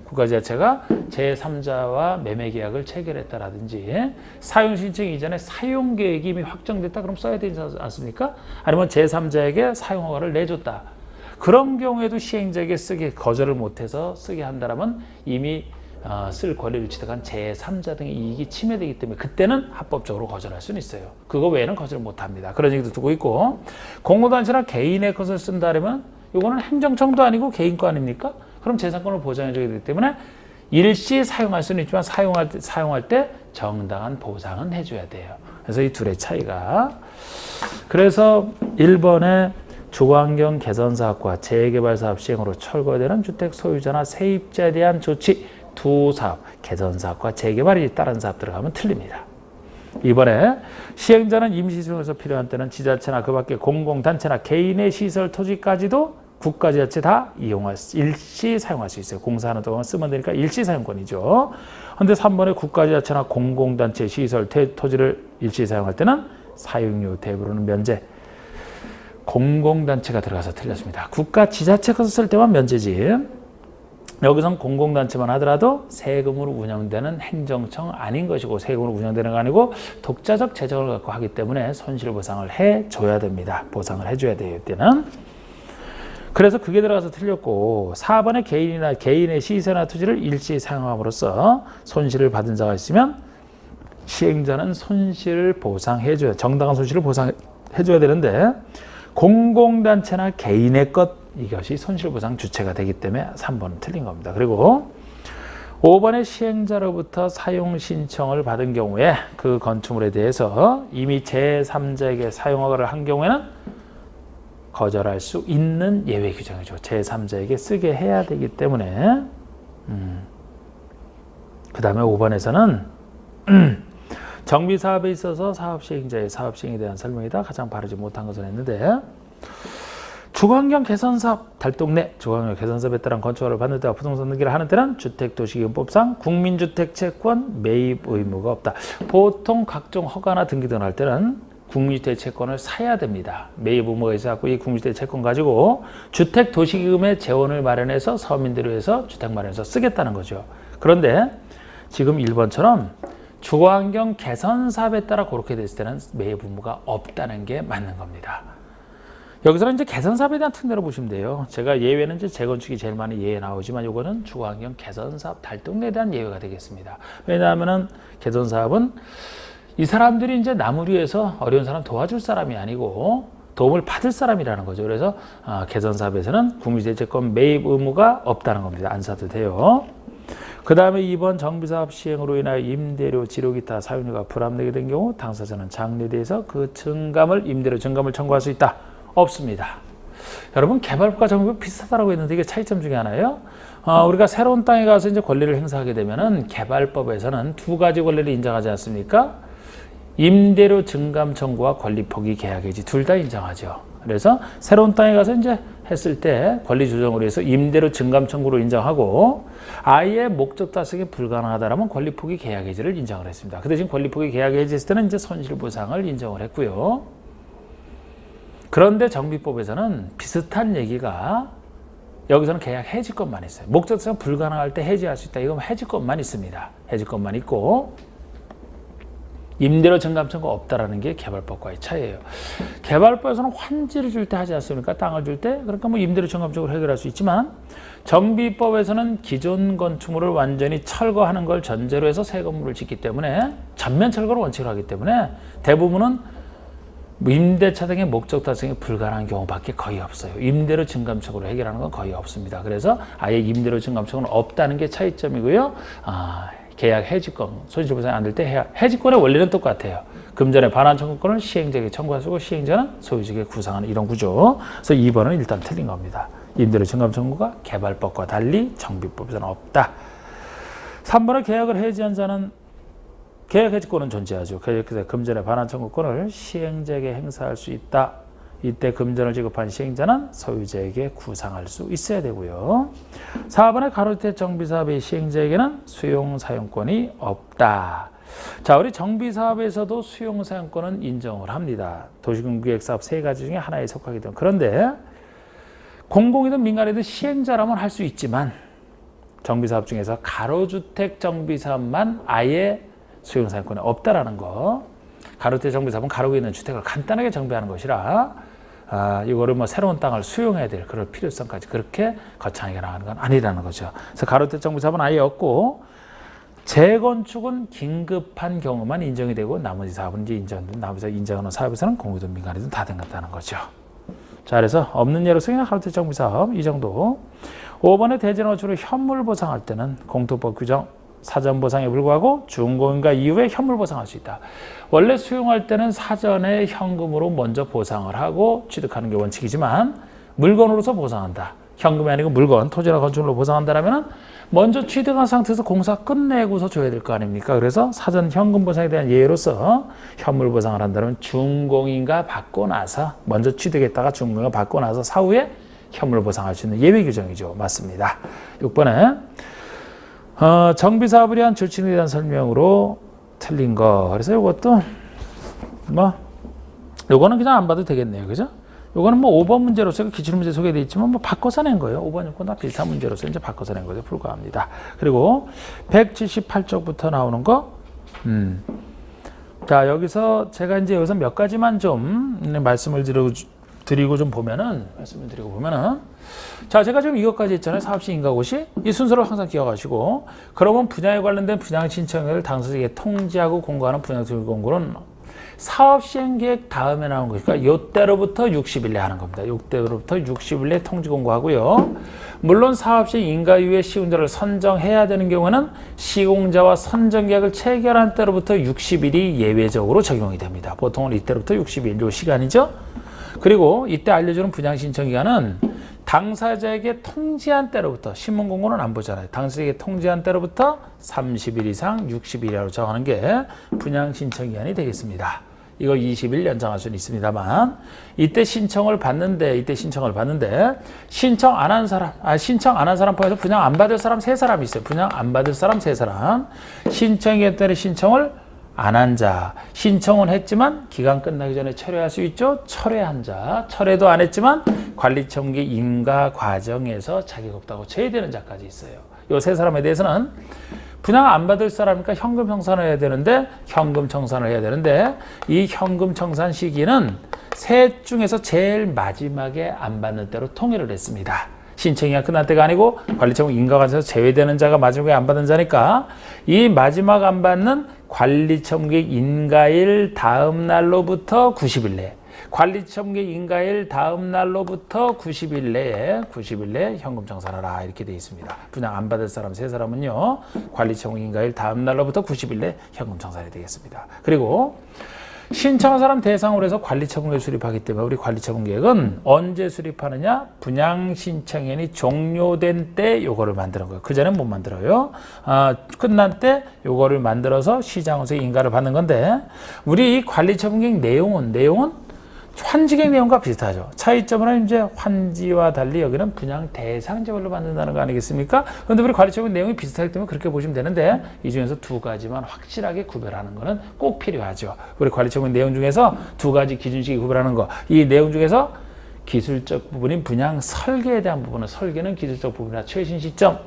국가자체가 제3자와 매매 계약을 체결했다라든지, 사용 신청 이전에 사용 계획이 이미 확정됐다, 그럼 써야 되지 않습니까? 아니면 제3자에게 사용 허가를 내줬다. 그런 경우에도 시행자에게 거절을 못해서 쓰게 한다면 이미 쓸 권리를 취득한 제3자 등의 이익이 침해되기 때문에 그때는 합법적으로 거절할 수는 있어요. 그거 외에는 거절을 못합니다. 그런 얘기도 두고 있고, 공공단체나 개인의 것을 쓴다면 이거는 행정청도 아니고 개인 거 아닙니까? 그럼 재산권을 보장해줘야 되기 때문에 일시 사용할 수는 있지만 사용할 때 정당한 보상은 해줘야 돼요. 그래서 이 둘의 차이가. 그래서 1번에 주거환경 개선 사업과 재개발 사업 시행으로 철거되는 주택 소유자나 세입자에 대한 조치 2사업, 개선 사업과 재개발이 다른 사업 들어가면 틀립니다. 이번에 시행자는 임시수용소에서 필요한 때는 지자체나 그 밖에 공공단체나 개인의 시설 토지까지도 국가 지자체 다 일시 사용할 수 있어요. 공사하는 동안 쓰면 되니까 일시 사용권이죠. 그런데 3번에 국가 지자체나 공공단체 시설 토지를 일시 사용할 때는 사용료 대부분은 면제, 공공단체가 들어가서 틀렸습니다. 국가 지자체 것을 쓸 때만 면제지, 여기선 공공단체만 하더라도 세금으로 운영되는 행정청 아닌 것이고 세금으로 운영되는 거 아니고 독자적 재정을 갖고 하기 때문에 손실보상을 해줘야 됩니다. 보상을 해줘야 돼요, 이때는. 그래서 그게 들어가서 틀렸고, 4번에 개인의 시세나 토지를 일시 사용함으로써 손실을 받은 자가 있으면 시행자는 손실을 보상해줘야, 정당한 손실을 보상해줘야 되는데, 공공단체나 개인의 것, 이것이 손실보상 주체가 되기 때문에 3번은 틀린 겁니다. 그리고 5번의 시행자로부터 사용 신청을 받은 경우에 그 건축물에 대해서 이미 제3자에게 사용허가를 한 경우에는 거절할 수 있는 예외 규정이죠. 제3자에게 쓰게 해야 되기 때문에. 그 다음에 5번에서는 정비사업에 있어서 사업시행자의 사업시행에 대한 설명이다. 가장 바르지 못한 것을 했는데, 주거환경 개선사업, 달동네 주거환경 개선사업에 따른 건축허가를 받는 때와 부동산 등기를 하는 때는 주택도시기금법상 국민주택채권 매입 의무가 없다. 보통 각종 허가나 등기 등을 할 때는 국민주택채권을 사야 됩니다. 매입 의무가 있어서 이 국민주택채권 가지고 주택도시기금의 재원을 마련해서 서민들을 위해서 주택 마련해서 쓰겠다는 거죠. 그런데 지금 1번처럼 주거환경 개선 사업에 따라 그렇게 됐을 때는 매입 의무가 없다는 게 맞는 겁니다. 여기서는 이제 개선 사업에 대한 특례로 보시면 돼요. 제가 예외는 이제 재건축이 제일 많이 예외 나오지만 이거는 주거환경 개선 사업 달동네에 대한 예외가 되겠습니다. 왜냐하면은 개선 사업은 이 사람들이 이제 나무리에서 어려운 사람 도와줄 사람이 아니고 도움을 받을 사람이라는 거죠. 그래서 개선 사업에서는 국민재채권 매입 의무가 없다는 겁니다. 안 사도 돼요. 그 다음에 2번 정비사업 시행으로 인하여 임대료, 지료, 기타 사유료가 불합리하게 된 경우 당사자는 장려대에서 그 증감을 임대료 증감을 청구할 수 있다. 없습니다. 여러분 개발법과 정비법 비슷하다고 했는데 이게 차이점 중에 하나예요. 우리가 새로운 땅에 가서 이제 권리를 행사하게 되면은 개발법에서는 두 가지 권리를 인정하지 않습니까? 임대료 증감 청구와 권리 포기 계약 해지 둘 다 인정하죠. 그래서 새로운 땅에 가서 이제 했을 때 권리 조정으로 해서 임대료 증감 청구로 인정하고 아예 목적 달성이 불가능하다라면 권리 포기 계약 해지를 인정을 했습니다. 그 대신 권리 포기 계약 해지했을 때는 이제 손실 보상을 인정을 했고요. 그런데 정비법에서는 비슷한 얘기가 여기서는 계약 해지권만 있어요. 목적 달성 불가능할 때 해지할 수 있다. 이건 해지권만 있습니다. 해지권만 있고 임대료 증감 청구 없다라는 게 개발법과의 차이예요. 개발법에서는 환지를 줄 때 하지 않습니까? 땅을 줄 때. 그러니까 뭐 임대료 증감 청구를 해결할 수 있지만 정비법에서는 기존 건축물을 완전히 철거하는 걸 전제로 해서 새 건물을 짓기 때문에 전면 철거를 원칙으로 하기 때문에 대부분은 임대차 등의 목적 달성이 불가능한 경우밖에 거의 없어요. 임대료 증감 청구를 해결하는 건 거의 없습니다. 그래서 아예 임대료 증감 청구는 없다는 게 차이점이고요. 계약 해지권, 손실보상이 안 될 때 해지권의 원리는 똑같아요. 금전의 반환 청구권을 시행자에게 청구하시고 시행자는 소유주에게 구상하는 이런 구조. 그래서 2번은 일단 틀린 겁니다. 임대료 증감 청구가 개발법과 달리 정비법에서는 없다. 3번은 계약을 해지한 자는 계약 해지권은 존재하죠. 그래서 금전의 반환 청구권을 시행자에게 행사할 수 있다. 이때 금전을 지급한 시행자는 소유자에게 구상할 수 있어야 되고요. 4번의 가로주택 정비사업의 시행자에게는 수용사용권이 없다. 자, 우리 정비사업에서도 수용사용권은 인정을 합니다. 도시군기획사업 세 가지 중에 하나에 속하게 되면. 그런데 공공이든 민간이든 시행자라면 할 수 있지만 정비사업 중에서 가로주택 정비사업만 아예 수용사용권이 없다라는 거. 가로주택 정비사업은 가로구에 있는 주택을 간단하게 정비하는 것이라 이거를 뭐 새로운 땅을 수용해야 될 그럴 필요성까지 그렇게 거창하게 나가는 건 아니라는 거죠. 그래서 가로주택 정비사업은 아예 없고 재건축은 긴급한 경우만 인정이 되고 나머지 사업은 이제 나머지 인정하는 사업에서는 공유든 민간이든 다 된다는 거죠. 자, 그래서 없는 예로서 그냥 가로주택 정비사업 이 정도. 5번의 대전어주로 현물 보상할 때는 공토법 규정 사전 보상에 불구하고 준공인가 이후에 현물 보상할 수 있다. 원래 수용할 때는 사전에 현금으로 먼저 보상을 하고 취득하는 게 원칙이지만 물건으로서 보상한다. 현금이 아니고 물건, 토지나 건축물로 보상한다라면 먼저 취득한 상태에서 공사 끝내고서 줘야 될 거 아닙니까? 그래서 사전 현금 보상에 대한 예로서 현물 보상을 한다면 준공인가 받고 나서 먼저 취득했다가 준공인가 받고 나서 사후에 현물 보상할 수 있는 예외 규정이죠. 맞습니다. 6번에 정비사업을 위한 절차에 대한 설명으로 틀린 거. 그래서 이것도 요거는 그냥 안 봐도 되겠네요. 그죠? 요거는 뭐 5번 문제로서 기출문제 소개되어 있지만 뭐 바꿔서 낸 거예요. 5번, 6번 다 비슷한 문제로서 이제 바꿔서 낸 거죠. 불가합니다. 그리고 178쪽부터 나오는 거. 자, 여기서 제가 이제 여기서 몇 가지만 좀 말씀을 드리고 보면은 자, 제가 지금 이것까지 했잖아요. 사업시 인가고시. 이 순서를 항상 기억하시고 그러면 분양에 관련된 분양 신청을 당사자에게 통지하고 공고하는 분양 등록 공고는 사업 시행 계획 다음에 나온 거니까 이때로부터 60일 내에 하는 겁니다. 이때로부터 60일 내에 통지 공고하고요. 물론 사업 시행 인가 이후에 시공자를 선정해야 되는 경우는 시공자와 선정 계약을 체결한 때로부터 60일이 예외적으로 적용이 됩니다. 보통은 이때로부터 60일 요 시간이죠. 그리고 이때 알려주는 분양 신청 기간은 당사자에게 통지한 때로부터 신문 공고는 안 보잖아요. 당사자에게 통지한 때로부터 30일 이상 60일이라고 정하는 게 분양 신청 기간이 되겠습니다. 이거 20일 연장할 수는 있습니다만 이때 신청을 받는데 신청 안 한 사람 포함해서 분양 안 받을 사람 3사람이 있어요. 분양 안 받을 사람 3사람. 신청에 따른 신청을 안 한 자, 신청은 했지만 기간 끝나기 전에 철회할 수 있죠. 철회한 자, 철회도 안 했지만 관리청기 인가 과정에서 자격 없다고 제외되는 자까지 있어요. 이 3사람에 대해서는 분양 안 받을 사람이니까 현금 청산을 해야 되는데 이 현금 청산 시기는 셋 중에서 제일 마지막에 안 받는 때로 통일을 했습니다. 신청이 끝날 때가 아니고 관리처분 인가관에서 제외되는 자가 마지막에 안 받은 자니까 이 마지막 안 받는 관리처분객 인가일 다음 날로부터 90일 내에 관리처분객 인가일 다음 날로부터 90일 내에 현금 청산하라 이렇게 되어 있습니다. 분양 안 받을 사람 세 사람은요. 관리처분객 인가일 다음 날로부터 90일 내에 현금 청산이 되겠습니다. 그리고 신청한 사람 대상으로 해서 관리처분계획 수립하기 때문에 우리 관리처분계획은 언제 수립하느냐? 분양 신청인이 종료된 때 요거를 만드는 거예요. 그 전에는 못 만들어요. 끝난 때 요거를 만들어서 시장으로서 인가를 받는 건데 우리 이 관리처분계획 내용은 환지계획 내용과 비슷하죠. 차이점은 이제 환지와 달리 여기는 분양 대상제별로 만든다는 거 아니겠습니까? 그런데 우리 관리처분 내용이 비슷하기 때문에 그렇게 보시면 되는데 이 중에서 두 가지만 확실하게 구별하는 거는 꼭 필요하죠. 우리 관리처분 내용 중에서 두 가지 기준식이 구별하는 거. 이 내용 중에서 기술적 부분인 분양 설계에 대한 부분은 설계는 기술적 부분이나 최신 시점.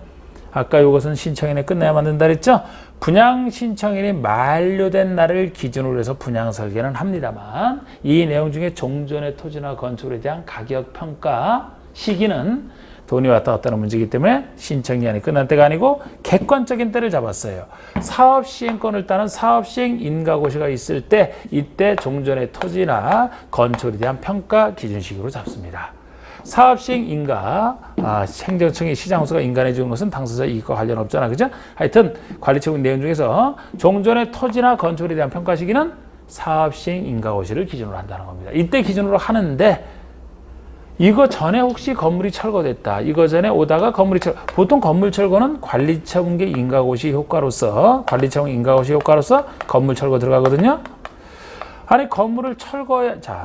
아까 이것은 신청인이 끝내야만 된다 그랬죠? 분양 신청인이 만료된 날을 기준으로 해서 분양 설계는 합니다만 이 내용 중에 종전의 토지나 건축물에 대한 가격 평가 시기는 돈이 왔다 갔다 하는 문제이기 때문에 신청기한이 끝난 때가 아니고 객관적인 때를 잡았어요. 사업 시행권을 따는 사업 시행 인가고시가 있을 때 이때 종전의 토지나 건축물에 대한 평가 기준 시기로 잡습니다. 사업시행 인가, 행정청이 시장호수가 인간해 주는 것은 당사자 이익과 관련 없잖아. 그죠? 하여튼 관리처분 내용 중에서 종전의 토지나 건축물에 대한 평가 시기는 사업시행 인가고시를 기준으로 한다는 겁니다. 이때 기준으로 하는데 이거 전에 혹시 건물이 철거됐다. 이거 전에 오다가 건물이 보통 건물 철거는 관리처분계 인가고시 효과로서 건물 철거 들어가거든요. 아니 건물을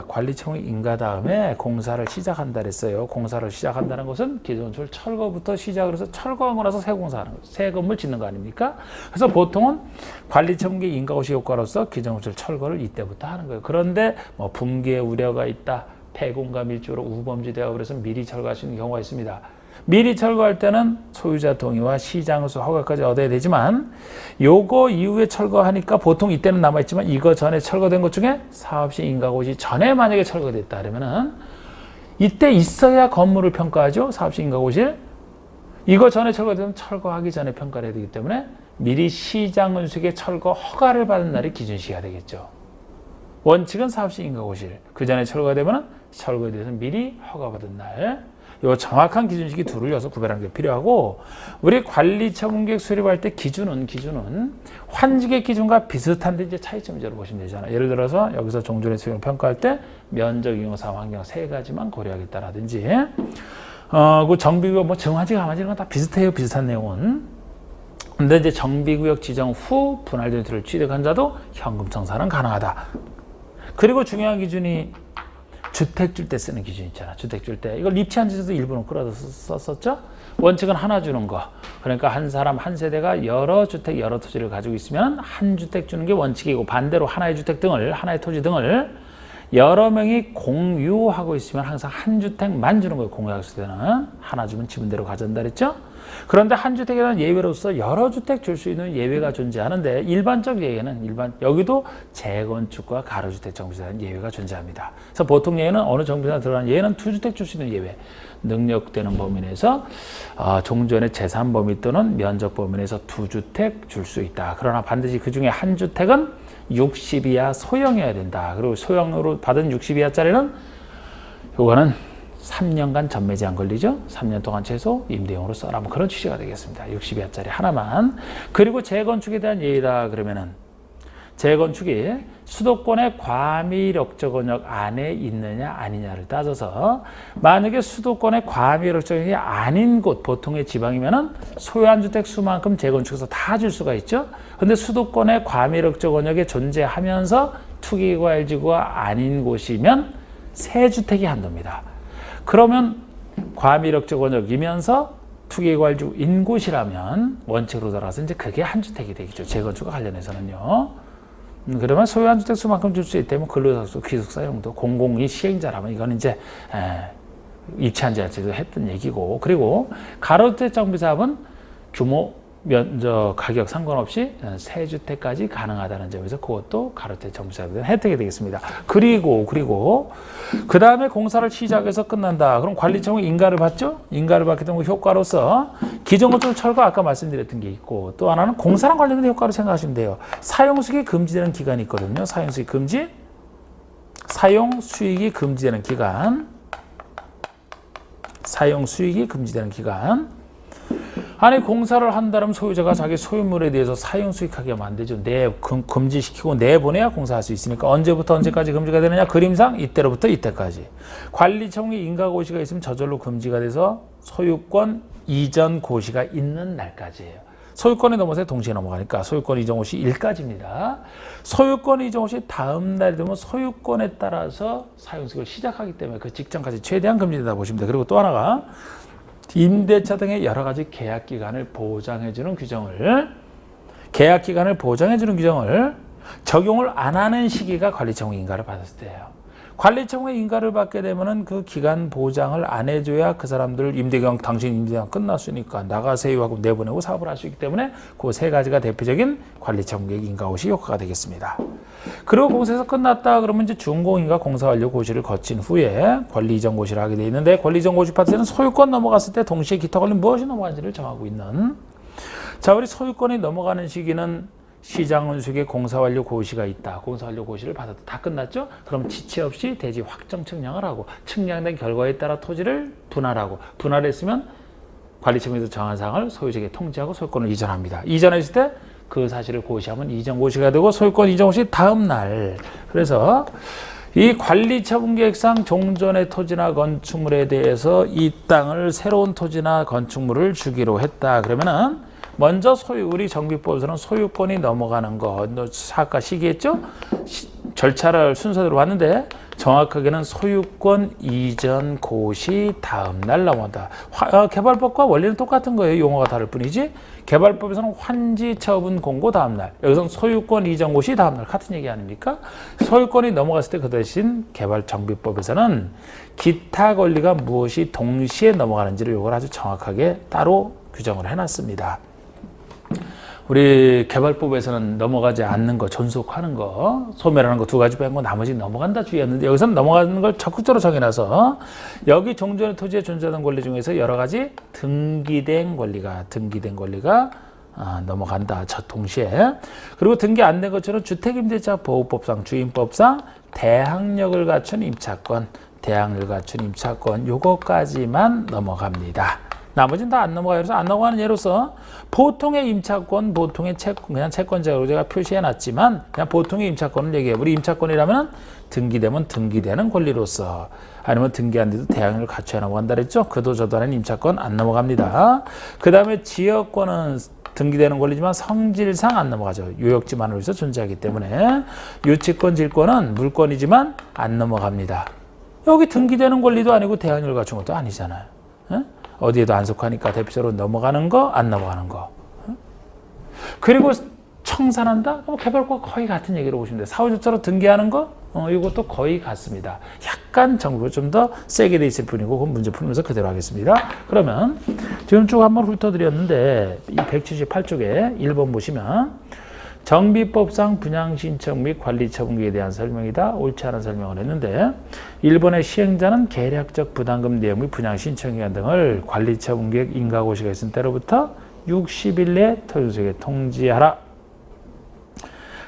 관리처분 인가 다음에 공사를 시작한다 그랬어요. 공사를 시작한다는 것은 기존철 철거부터 시작을 해서 철거하고 나서 새 공사하는 거죠. 새 건물 짓는 거 아닙니까? 그래서 보통은 관리처분계 인가고시 효과로서 기존철 철거를 이때부터 하는 거예요. 그런데 뭐 붕괴 우려가 있다. 폐공가 밀조로 우범지대가 그래서 미리 철거할 수 있는 경우가 있습니다. 미리 철거할 때는 소유자 동의와 시장으로서 허가까지 얻어야 되지만 요거 이후에 철거하니까 보통 이때는 남아있지만 이거 전에 철거된 것 중에 사업시 인가고시 전에 만약에 철거됐다 그러면은 이때 있어야 건물을 평가하죠. 사업시 인가고시를. 이거 전에 철거되면 철거하기 전에 평가를 해야 되기 때문에 미리 시장은수의 철거 허가를 받은 날이 기준시가 되겠죠. 원칙은 사업시 인가고시를. 그 전에 철거되면 철거에 대해서 미리 허가받은 날. 요 정확한 기준식이 둘을 여서 구별하는 게 필요하고 우리 관리처분계획 수립할 때 기준은 환지계획 기준과 비슷한데 이제 차이점을 보시면 되잖아요. 예를 들어서 여기서 종전의 수용을 평가할 때 면적, 이용사, 환경 세 가지만 고려하겠다라든지 그 정비구역 뭐 정화지, 가마지 이런 건 다 비슷해요. 비슷한 내용은. 근데 이제 정비구역 지정 후 분할된 토지를 취득한 자도 현금 청산은 가능하다. 그리고 중요한 기준이 주택 줄 때 쓰는 기준 있잖아. 주택 줄 때. 이걸 입치한 지에도 일부는 끌어서 썼었죠? 원칙은 하나 주는 거. 그러니까 한 사람 한 세대가 여러 주택, 여러 토지를 가지고 있으면 한 주택 주는 게 원칙이고 반대로 하나의 주택 등을, 하나의 토지 등을 여러 명이 공유하고 있으면 항상 한 주택만 주는 거예요. 공유했을 때는. 하나 주면 지분대로 가져온다 그랬죠? 그런데 한 주택에 대한 예외로서 여러 주택 줄 수 있는 예외가 존재하는데 일반적 예외는 여기도 재건축과 가로주택 정비사에 대한 예외가 존재합니다. 그래서 보통 예외는 어느 정비사에 들어가는 예외는 두 주택 줄 수 있는 예외. 능력되는 범위 내에서 종전의 재산 범위 또는 면적 범위 내에서 두 주택 줄 수 있다. 그러나 반드시 그 중에 한 주택은 60 이하 소형이어야 된다. 그리고 소형으로 받은 60 이하짜리는 요거는 3년간 전매 제한 걸리죠. 3년 동안 최소 임대용으로 써라. 뭐 그런 취지가 되겠습니다. 60이하짜리 하나만. 그리고 재건축에 대한 예의다 그러면은 재건축이 수도권의 과밀역적 원역 안에 있느냐 아니냐를 따져서 만약에 수도권의 과밀역적 원역이 아닌 곳 보통의 지방이면은 소유한 주택 수만큼 재건축해서 다 줄 수가 있죠. 근데 수도권의 과밀역적 원역에 존재하면서 투기과일지구가 아닌 곳이면 세 주택이 한도입니다. 그러면 과밀역적 원역이면서 투기과일지구인 곳이라면 원칙으로 돌아가서 이제 그게 한 주택이 되겠죠. 재건축과 관련해서는요. 그러면 소유한 주택 수만큼 줄 수 있다면 근로소득, 기숙사 용도, 공공이 시행자라면 이건 이제 입치한 지할지도 했던 얘기고 그리고 가로주택 정비사업은 규모 가격 상관없이 세 주택까지 가능하다는 점에서 그것도 가로주택 정비사업에 혜택이 되겠습니다. 그리고 그 다음에 공사를 시작해서 끝난다. 그럼 관리청은 인가를 받죠? 인가를 받기 때문에 효과로서 기존건축 철거 아까 말씀드렸던 게 있고 또 하나는 공사랑 관련된 효과로 생각하시면 돼요. 사용수익이 금지되는 기간이 있거든요. 사용수익 금지. 사용 수익이 금지되는 기간. 사용 수익이 금지되는 기간. 아니 공사를 한다면 소유자가 자기 소유물에 대해서 사용 수익하게 하면 안 되죠. 금지시키고 내보내야 공사할 수 있으니까 언제부터 언제까지 금지가 되느냐? 그림상 이때로부터 이때까지. 관리청의 인가고시가 있으면 저절로 금지가 돼서 소유권 이전 고시가 있는 날까지예요. 소유권이 넘어서 동시에 넘어가니까 소유권 이전 고시 1까지입니다. 소유권 이전 고시 다음 날이 되면 소유권에 따라서 사용수익을 시작하기 때문에 그 직전까지 최대한 금지되다 보시면 돼요. 그리고 또 하나가 임대차 등의 여러 가지 계약 기간을 보장해주는 규정을 적용을 안 하는 시기가 관리청의 인가를 받았을 때예요. 관리청의 인가를 받게 되면은 그 기간 보장을 안 해줘야 그 사람들 당신 임대기간 끝났으니까 나가세요 하고 내보내고 사업을 할 수 있기 때문에 그 세 가지가 대표적인 관리청의 인가고시 효과가 되겠습니다. 그리고 공사에서 끝났다 그러면 이제 준공인가 공사완료 고시를 거친 후에 관리 이전 고시를 하게 돼 있는데 관리 이전 고시 파트에는 소유권 넘어갔을 때 동시에 기타 관련 무엇이 넘어가는지를 정하고 있는. 자, 우리 소유권이 넘어가는 시기는 시장운수익의 공사완료 고시가 있다. 공사완료 고시를 받아도 다 끝났죠? 그럼 지체 없이 대지 확정 측량을 하고 측량된 결과에 따라 토지를 분할하고 분할했으면 관리청에서 정한 사항을 소유자에게 통지하고 소유권을 이전합니다. 이전했을 때 그 사실을 고시하면 이전 고시가 되고 소유권 이전 고시 다음 날. 그래서 이 관리처분계획상 종전의 토지나 건축물에 대해서 이 땅을 새로운 토지나 건축물을 주기로 했다. 그러면은 먼저 우리 정비법에서는 소유권이 넘어가는 거, 아까 시기했죠? 절차를 순서대로 봤는데 정확하게는 소유권 이전 고시 다음 날 넘어간다. 개발법과 원리는 똑같은 거예요. 용어가 다를 뿐이지. 개발법에서는 환지 처분 공고 다음 날, 여기서는 소유권 이전 고시 다음 날 같은 얘기 아닙니까? 소유권이 넘어갔을 때 그 대신 개발정비법에서는 기타 권리가 무엇이 동시에 넘어가는지를 이걸 아주 정확하게 따로 규정을 해놨습니다. 우리 개발법에서는 넘어가지 않는 거, 존속하는 거, 소멸하는 거 두 가지 빼고 나머지 넘어간다 주의했는데 여기서는 넘어가는 걸 적극적으로 정해놔서 여기 종전의 토지에 존재하는 권리 중에서 여러 가지 등기된 권리가 넘어간다. 동시에. 그리고 등기 안 된 것처럼 주택임대차 보호법상, 주임법상 대항력을 갖춘 임차권, 요거까지만 넘어갑니다. 나머지는 다 안 넘어가요. 그래서 안 넘어가는 예로서 보통의 임차권, 그냥 채권자로 제가 표시해놨지만 그냥 보통의 임차권을 얘기해요. 우리 임차권이라면 등기되면 등기되는 권리로서 아니면 등기 안 돼도 대항력을 갖춰야 넘어간다 그랬죠. 그도 저도 하는 임차권 안 넘어갑니다. 그 다음에 지역권은 등기되는 권리지만 성질상 안 넘어가죠. 요역지만으로 해서 존재하기 때문에 유치권, 질권은 물권이지만 안 넘어갑니다. 여기 등기되는 권리도 아니고 대항력을 갖춘 것도 아니잖아요. 어디에도 안 속하니까 대표적으로 넘어가는 거, 안 넘어가는 거. 그리고 청산한다? 개발과 거의 같은 얘기로 보시면 돼요. 사후조차로 등기하는 거? 이것도 거의 같습니다. 약간 정부가 좀 더 세게 돼 있을 뿐이고 그건 문제 풀면서 그대로 하겠습니다. 그러면 지금 쭉 한번 훑어드렸는데 이 178쪽에 1번 보시면 정비법상 분양신청 및 관리처분기에 대한 설명이다. 옳지 않은 설명을 했는데 1번의 시행자는 계략적 부담금 내용 및 분양신청기간 등을 관리처분계획 인가고시가 있은 때로부터 60일 내에 토지소유자에게 통지하라.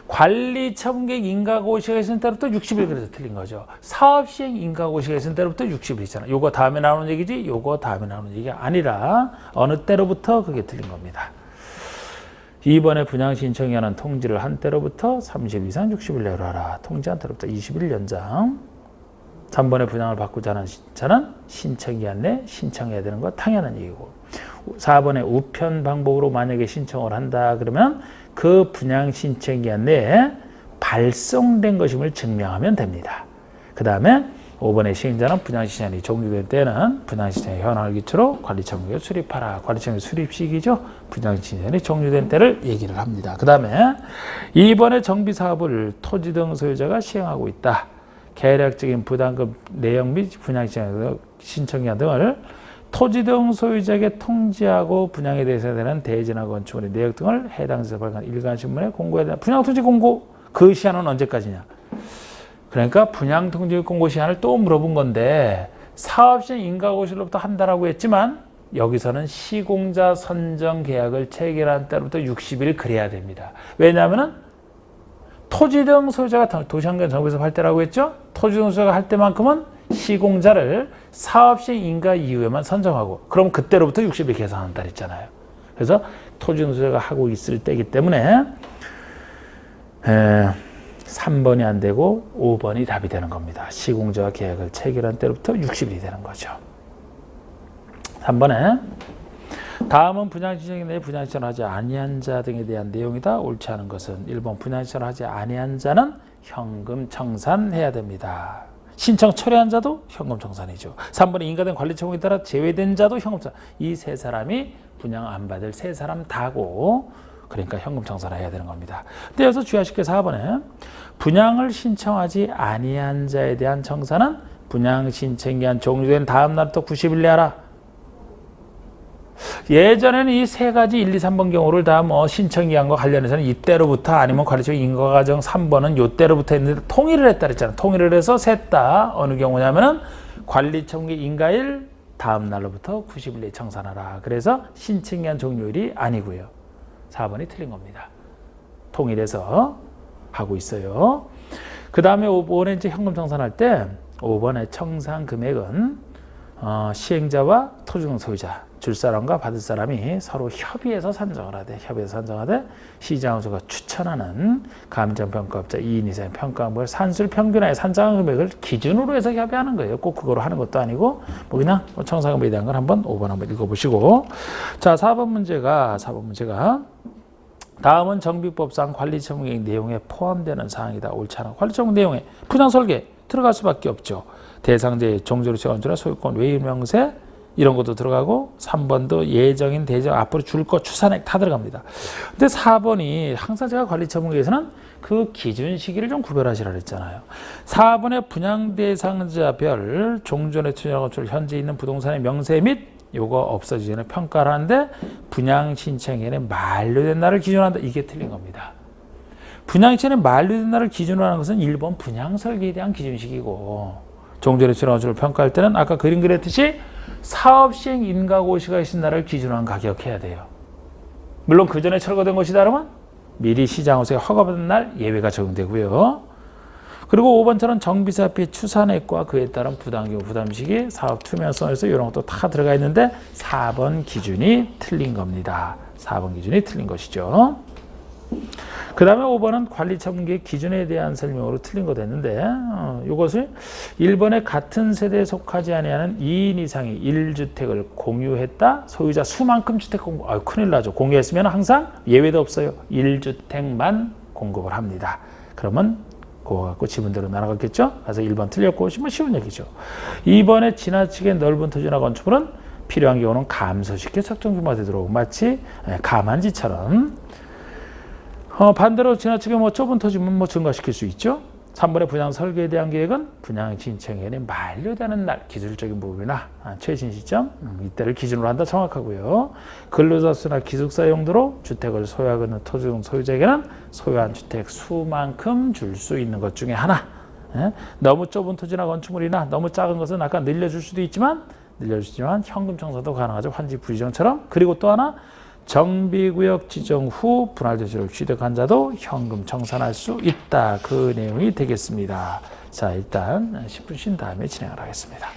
관리처분계획 인가고시가 있은 때로부터 60일 그래서 틀린 거죠. 사업시행 인가고시가 있은 때로부터 60일 있잖아. 요거 다음에 나오는 얘기지 요거 다음에 나오는 얘기가 아니라 어느 때로부터 그게 틀린 겁니다. 2번에 분양신청이 하는 통지를 한 때로부터 30일 이상 60일 내로 하라. 통지한 때로부터 20일 연장. 3번에 분양을 받고자 하는 신차는 신청기한 내 신청해야 되는 거 당연한 얘기고 4번에 우편 방법으로 만약에 신청을 한다 그러면 그 분양신청기한 내에 발송된 것임을 증명하면 됩니다. 그 다음에 5번의 시행자는 분양신청이 종료된 때는 분양신청의 현황을 기초로 관리처분계획을 수립하라. 관리처분계획 수립 시기죠. 분양신청이 종료된 때를 얘기를 합니다. 그 다음에 2번의 정비사업을 토지 등 소유자가 시행하고 있다. 계략적인 부담금 내용 및 분양신청기한 등을 토지 등 소유자에게 통지하고 분양에 대해서 되는 대지나 건축물의 내역 등을 해당 지사 발간 일간신문에 공고해야 된다. 분양통지 공고 그 시한은 언제까지냐? 그러니까 분양통지 공고 시한을 또 물어본 건데 사업시행 인가고시로부터 한다라고 했지만 여기서는 시공자 선정 계약을 체결한 때로부터 60일 그래야 됩니다. 왜냐하면 토지 등 소유자가 도시환경 정비사업 할 때라고 했죠. 토지 등 소유자가 할 때만큼은 시공자를 사업시행 인가 이후에만 선정하고 그럼 그때로부터 60일 계산한다 그랬잖아요. 그래서 토지 등 소유자가 하고 있을 때이기 때문에 3번이 안 되고 5번이 답이 되는 겁니다. 시공자와 계약을 체결한 때로부터 60일이 되는 거죠. 3번에 다음은 분양신청 내에 분양신청을 하지 아니한 자 등에 대한 내용이다. 옳지 않은 것은 1번 분양신청을 하지 아니한 자는 현금 청산해야 됩니다. 신청 철회한 자도 현금 청산이죠. 3번에 인가된 관리 처분에 따라 제외된 자도 현금 청산. 이 세 사람이 분양 안 받을 세 사람 다고 그러니까 현금 청산을 해야 되는 겁니다. 근데 여기서 주의하실 게 4번에 분양을 신청하지 아니한 자에 대한 청산은 분양 신청기한 종료된 다음 날부터 90일 내에 하라. 예전에는 이 세 가지 1, 2, 3번 경우를 다 뭐 신청기한과 관련해서는 이때로부터 아니면 관리처분 인가과정 3번은 요때로부터 했는데 통일을 했다 그랬잖아요. 통일을 해서 셋 다 어느 경우냐면은 관리처분기 인가일 다음 날로부터 90일 내에 청산하라. 그래서 신청기한 종료일이 아니고요. 4번이 틀린 겁니다. 통일해서 하고 있어요. 그 다음에 5번에 이제 현금 청산할 때 5번의 청산 금액은 시행자와 토지등 소유자 줄 사람과 받을 사람이 서로 협의해서 산정을 하되 협의해서 산정하되 시장업소가 추천하는 감정평가업자 2인 이상의 평가금액을 산술 평균하에 산정한 금액을 기준으로 해서 협의하는 거예요. 꼭 그거로 하는 것도 아니고 뭐 그냥 청산금액에 대한 걸 한번 5번 한번 읽어보시고 자 4번 문제가 다음은 정비법상 관리처분계획 내용에 포함되는 사항이다. 옳지 않아. 관리처분 내용에 분양설계 들어갈 수밖에 없죠. 대상자의 종조로 건조나 소유권 외유명세 이런 것도 들어가고 3번도 예정인 대정 앞으로 줄 것 추산액 다 들어갑니다. 근데 4번이 항상 제가 관리처분계획에서는 그 기준 시기를 좀 구별하시라 그랬잖아요. 4번의 분양 대상자별 종전의 투자 건축 현재 있는 부동산의 명세 및 요거 없어지기 전에 평가를 하는데 분양 신청에는 만료된 날을 기준으로 한다. 이게 틀린 겁니다. 분양 신청에 만료된 날을 기준으로 하는 것은 1번 분양 설계에 대한 기준식이고 종전의 투자 건축을 평가할 때는 아까 그림 그렸듯이 사업 시행 인가고시가 있은 날을 기준으로 한 가격해야 돼요. 물론 그 전에 철거된 것이다 그러면 미리 시장업소에 허가받은 날 예외가 적용되고요. 그리고 5번처럼 정비사업의 추산액과 그에 따른 부담기구 부담식이 사업 투명성에서 이런 것도 다 들어가 있는데 4번 기준이 틀린 겁니다. 4번 기준이 틀린 것이죠. 그 다음에 5번은 관리처분계획 기준에 대한 설명으로 틀린 거 됐는데 이것을 1번에 같은 세대에 속하지 아니하는 2인 이상이 1주택을 공유했다. 소유자 수만큼 주택 공급. 큰일 나죠. 공유했으면 항상 예외도 없어요. 1주택만 공급을 합니다. 그러면 그거 갖고 지분대로 날아갔겠죠. 그래서 1번 틀렸고 쉬운 얘기죠. 2번에 지나치게 넓은 토지나 건축물은 필요한 경우는 감소시켜 적정규모가 되도록 마치 감안지처럼 반대로 지나치게 좁은 토지면 증가시킬 수 있죠. 3번의 분양 설계에 대한 계획은 분양 신청일이 만료되는 날 기술적인 부분이나 최신 시점 이때를 기준으로 한다. 정확하고요. 근로자 수나 기숙사 용도로 주택을 소유하고 있는 토지 등 소유자에게는 소유한 주택 수만큼 줄 수 있는 것 중에 하나. 너무 좁은 토지나 건축물이나 너무 작은 것은 아까 늘려줄 수도 있지만 현금 청산도 가능하죠. 환지 부지정처럼. 그리고 또 하나 정비구역 지정 후 분할도시를 취득한 자도 현금 청산할 수 있다. 그 내용이 되겠습니다. 자, 일단 10분 쉰 다음에 진행을 하겠습니다.